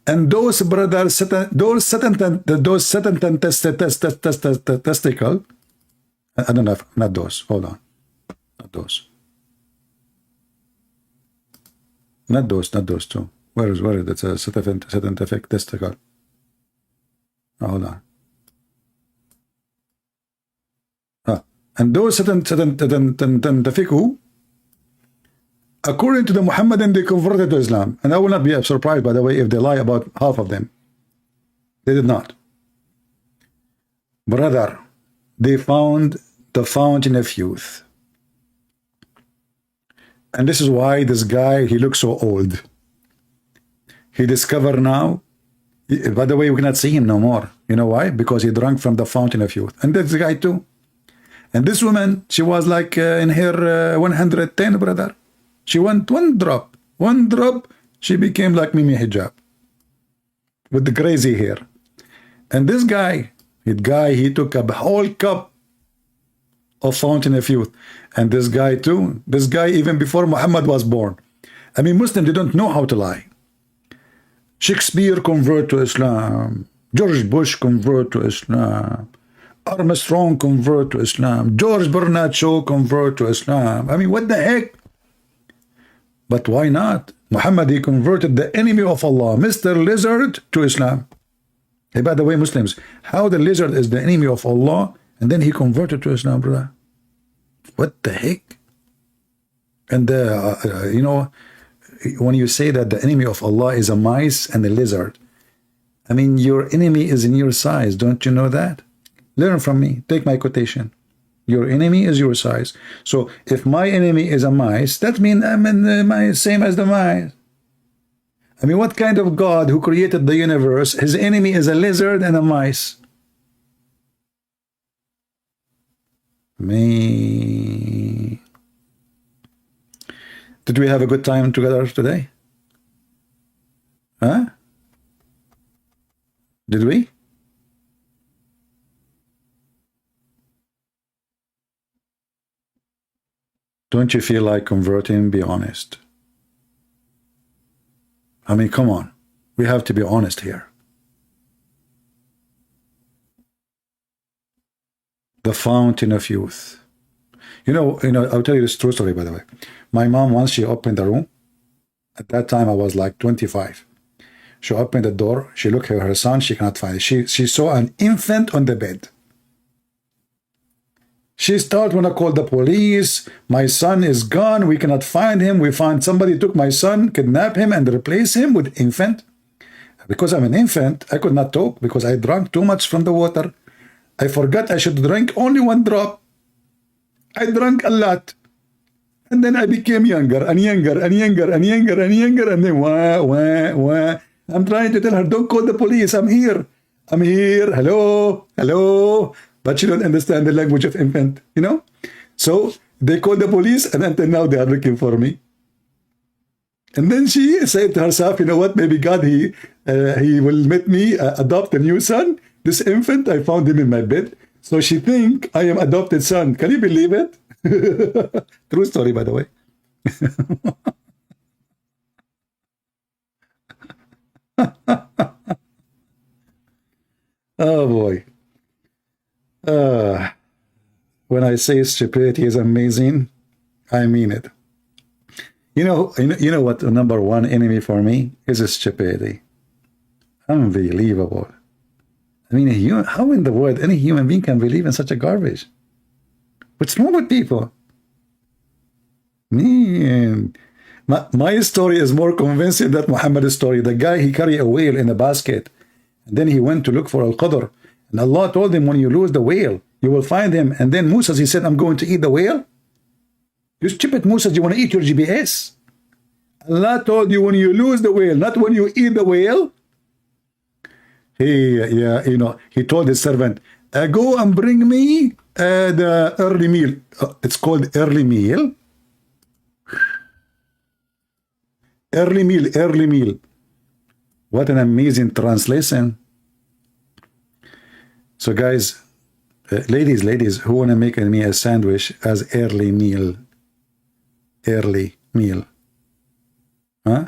And those brothers, those testicle. I don't know, not those. Hold on, not those. Not those two. Where is that's a scientific testicle? Oh, hold on. And those scientific who? According to the Muhammadan, they converted to Islam. And I will not be surprised, by the way, if they lie about half of them. They did not. Brother, they found the fountain of youth. And this is why this guy, he looks so old. He discovered now, by the way, we cannot see him no more. You know why? Because he drank from the fountain of youth. And this guy too. And this woman, she was like in her 110, brother. She went 1 drop. 1 drop, she became like Mimi Hijab. With the crazy hair. And this guy, he took a whole cup of fountain of youth. And this guy too. This guy even before Muhammad was born. I mean, Muslims, they don't know how to lie. Shakespeare convert to Islam. George Bush convert to Islam. Armstrong convert to Islam. George Bernard Shaw convert to Islam. I mean, what the heck? But why not? Muhammad, he converted the enemy of Allah, Mr. Lizard, to Islam. Hey, by the way, Muslims, how the lizard is the enemy of Allah, and then he converted to Islam, brother? What the heck? And, you know, when you say that the enemy of Allah is a mice and a lizard, I mean, your enemy is in your size. Don't you know that? Learn from me. Take my quotation. Your enemy is your size. So if my enemy is a mice, that means I'm in the same as the mice. I mean, what kind of God who created the universe, his enemy is a lizard and a mice? Me. Did we have a good time together today? Huh? Did we? Don't you feel like converting? Be honest. I mean, come on. We have to be honest here. The fountain of youth. You know, I'll tell you this true story, by the way. My mom, once she opened the room, at that time I was like 25. She opened the door, she looked at her son, she cannot find it. She saw an infant on the bed. She started when I called the police. My son is gone. We cannot find him. We find somebody took my son, kidnapped him, and replaced him with infant. Because I'm an infant, I could not talk because I drank too much from the water. I forgot I should drink only 1 drop. I drank a lot. And then I became younger and younger and younger and younger and younger. And then wah. I'm trying to tell her, don't call the police. I'm here. I'm here. Hello. Hello. But she don't understand the language of infant, you know? So they called the police, and until now they are looking for me. And then she said to herself, you know what, maybe God, he will let me adopt a new son. This infant, I found him in my bed. So she think I am adopted son. Can you believe it? True story, by the way. Oh boy. When I say stupidity is amazing, I mean it. You know what the number 1 enemy for me is stupidity. Unbelievable. I mean, how in the world any human being can believe in such a garbage? What's wrong with people? Man, my story is more convincing than Muhammad's story. The guy, he carried a whale in a basket, and then he went to look for Al-Qadr, and Allah told him, when you lose the whale, you will find him. And then Musa, he said, I'm going to eat the whale. You stupid Musa, you want to eat your GPS? Allah told you when you lose the whale, not when you eat the whale. He told his servant, go and bring me the early meal. It's called early meal. Early meal, early meal. What an amazing translation. So guys, ladies, who want to make me a sandwich as early meal? Early meal. Huh?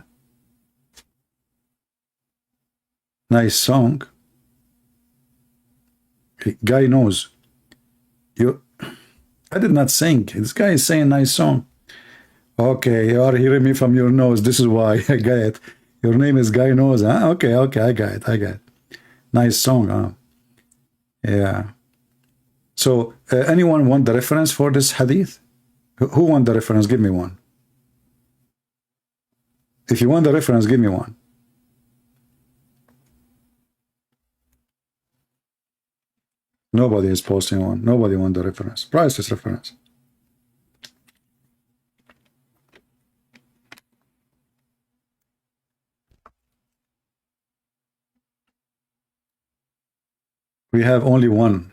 Nice song. Guy knows. I did not sing. This guy is saying nice song. Okay, you are hearing me from your nose. This is why I got it. Your name is Guy Knows, huh? Okay, I got it. Nice song, huh? Yeah. So, anyone want the reference for this hadith? Who want the reference? Give me one. If you want the reference, give me one. Nobody is posting one. Nobody want the reference. Priceless reference. We have only one.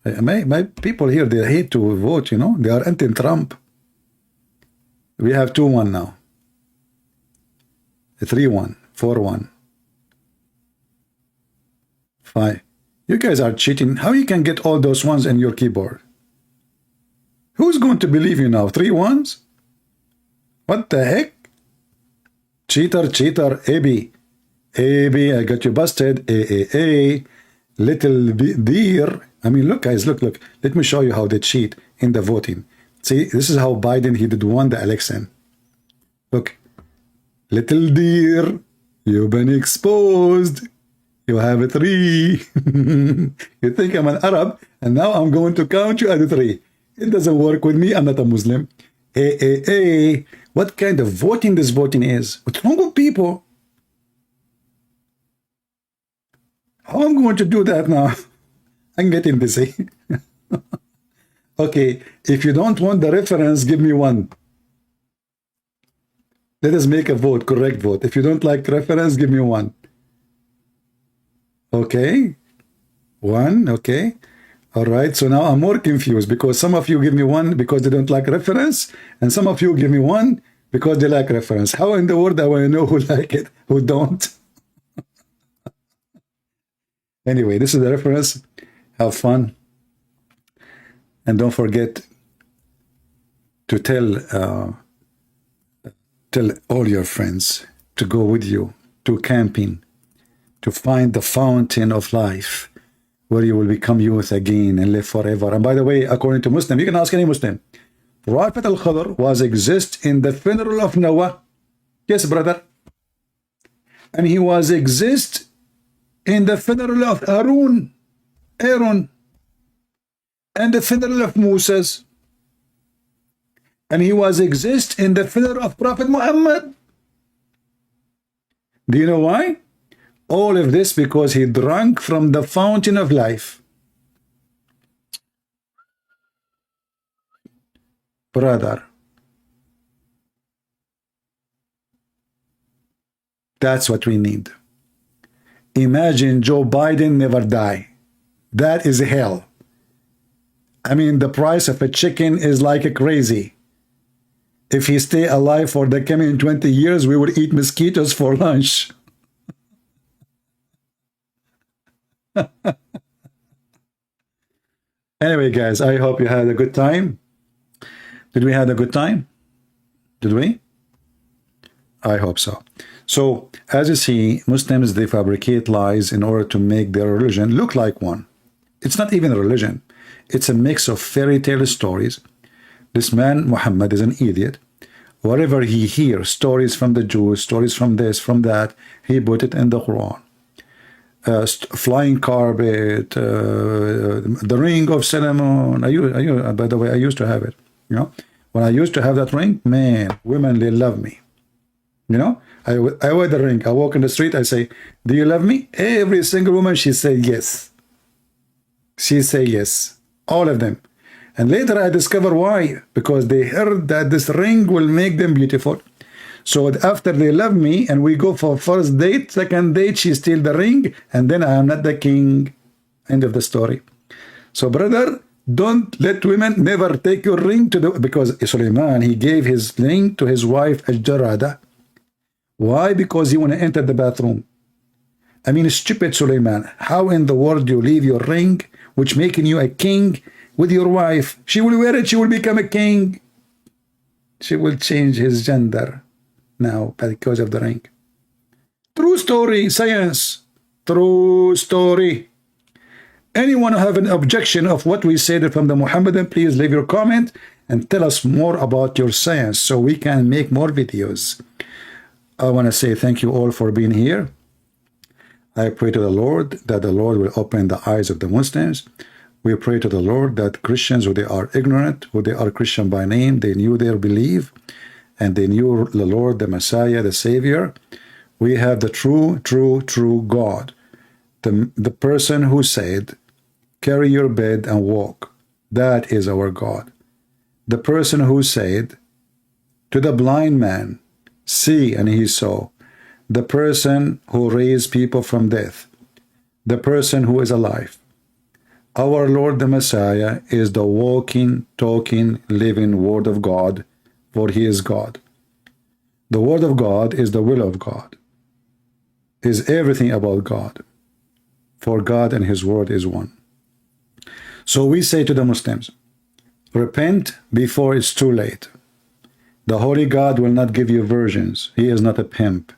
My people here, they hate to vote, you know. They are anti-Trump. We have 2-1 now. 3-1, 4-1, 5. You guys are cheating. How you can get all those ones in your keyboard? Who's going to believe you now? 3 ones? What the heck? Cheater, AB. AB, I got you busted. A. Little deer. I mean, look, guys, look. Let me show you how they cheat in the voting. See, this is how Biden, he did won the election. Look. Little deer, you've been exposed. You have a 3. You think I'm an Arab, and now I'm going to count you at 3. It doesn't work with me. I'm not a Muslim. A. What kind of voting this voting is? What's wrong with people? How am I going to do that now? I'm getting busy. Okay, if you don't want the reference, give me one. Let us make a vote, correct vote. If you don't like reference, give me 1. Okay. 1, okay. All right, so now I'm more confused because some of you give me 1 because they don't like reference, and some of you give me 1 because they like reference. How in the world do I know who like it, who don't? Anyway, this is the reference. Have fun. And don't forget to tell all your friends to go with you to camping, to find the fountain of life, where you will become youth again and live forever. And by the way, according to Muslim, you can ask any Muslim, Prophet Al-Khadr was exist in the funeral of Noah. Yes, brother. And he was exist in the funeral of Aaron, and the funeral of Moses. And he was exist in the funeral of Prophet Muhammad. Do you know why? All of this because he drank from the fountain of life. Brother, that's what we need. Imagine Joe Biden never die. That is hell. I mean, the price of a chicken is like a crazy. If he stay alive for the coming 20 years, we would eat mosquitoes for lunch. Anyway, guys, I hope you had a good time. Did we have a good time? Did we? I hope so. So, as you see, Muslims, they fabricate lies in order to make their religion look like one. It's not even a religion. It's a mix of fairy tale stories. This man, Muhammad, is an idiot. Whatever he hears, stories from the Jews, stories from this, from that, he put it in the Quran. flying carpet, the ring of Solomon. By the way, I used to have it. You know, when I used to have that ring, man, women, they love me. You know, I wear the ring. I walk in the street. I say, "Do you love me?" Every single woman, she say yes. She say yes. All of them. And later I discover why. Because they heard that this ring will make them beautiful. So after they love me and we go for first date, second date, she steal the ring, and then I am not the king. End of the story. So brother, don't let women never take your ring to the, because Suleiman, he gave his ring to his wife Al-Jarada. Why? Because he want to enter the bathroom. I mean, stupid Suleiman. How in the world do you leave your ring, which making you a king, with your wife? She will wear it, she will become a king. She will change his gender now because of the ring. True story, science. True story. Anyone who have an objection of what we said from the Muhammadan, please leave your comment and tell us more about your science so we can make more videos. I want to say thank you all for being here. I pray to the Lord that the Lord will open the eyes of the Muslims. We pray to the Lord that Christians, who they are ignorant, who they are Christian by name, they knew their belief, and they knew the Lord, the Messiah, the Savior. We have the true God. The person who said, carry your bed and walk. That is our God. The person who said to the blind man, see, and he saw. The person who raised people from death. The person who is alive. Our Lord the Messiah is the walking, talking, living Word of God, for He is God. The Word of God is the will of God, is everything about God, for God and His Word is one. So we say to the Muslims, repent before it's too late. The Holy God will not give you virgins. He is not a pimp.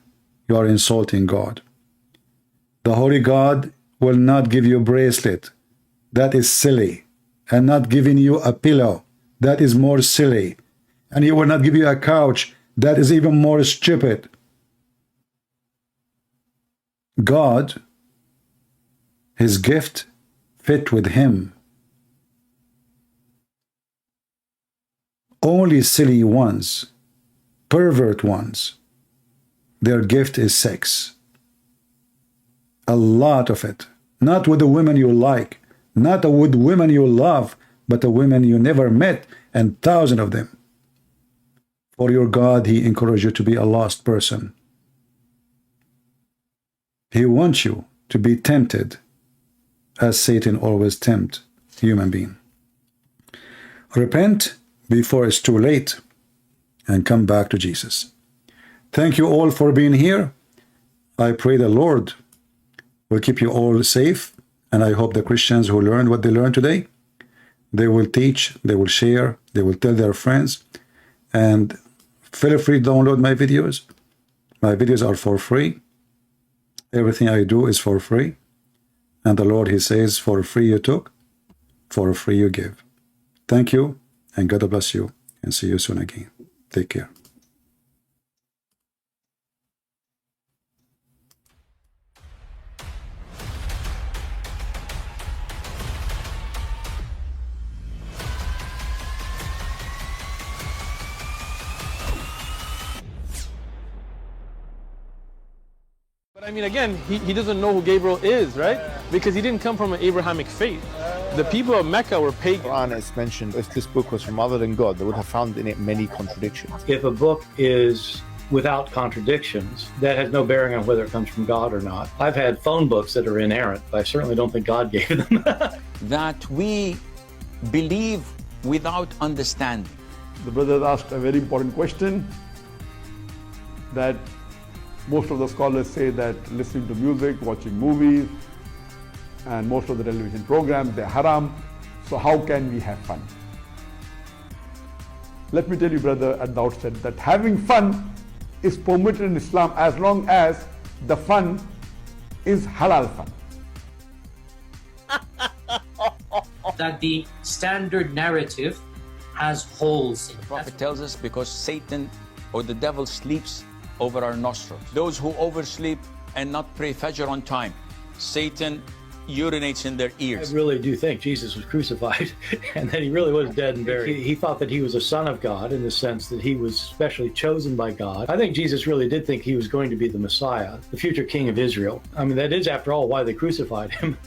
You are insulting God. The Holy God will not give you a bracelet. That is silly. And not giving you a pillow. That is more silly. And He will not give you a couch. That is even more stupid. God, His gift fit with Him. Only silly ones, pervert ones, their gift is sex. A lot of it. Not with the women you like, not with women you love, but the women you never met, and thousands of them. For your God, He encourages you to be a lost person. He wants you to be tempted, as Satan always tempts human being. Repent before it's too late, and come back to Jesus. Thank you all for being here. I pray the Lord will keep you all safe, and I hope the Christians who learned what they learned today, they will teach, they will share, they will tell their friends, and feel free to download my videos. My videos are for free. Everything I do is for free. And the Lord, He says, for free you took, for free you give. Thank you, and God bless you, and see you soon again. Take care. But I mean, again, he doesn't know who Gabriel is, right? Because he didn't come from an Abrahamic faith. The people of Mecca were pagan. Quran is mentioned. If this book was from other than God, they would have found in it many contradictions. If a book is without contradictions, that has no bearing on whether it comes from God or not. I've had phone books that are inerrant, but I certainly don't think God gave them. That we believe without understanding. The brothers asked a very important question, that most of the scholars say that listening to music, watching movies, and most of the television programs, they're haram. So how can we have fun? Let me tell you, brother, at the outset, that having fun is permitted in Islam as long as the fun is halal fun. That the standard narrative has holes in it. The Prophet tells us because Satan or the devil sleeps over our nostrils. Those who oversleep and not pray Fajr on time, Satan urinates in their ears. I really do think Jesus was crucified and that he really was dead and buried. He thought that he was a son of God in the sense that he was specially chosen by God. I think Jesus really did think he was going to be the Messiah, the future king of Israel. I mean, that is, after all, why they crucified him,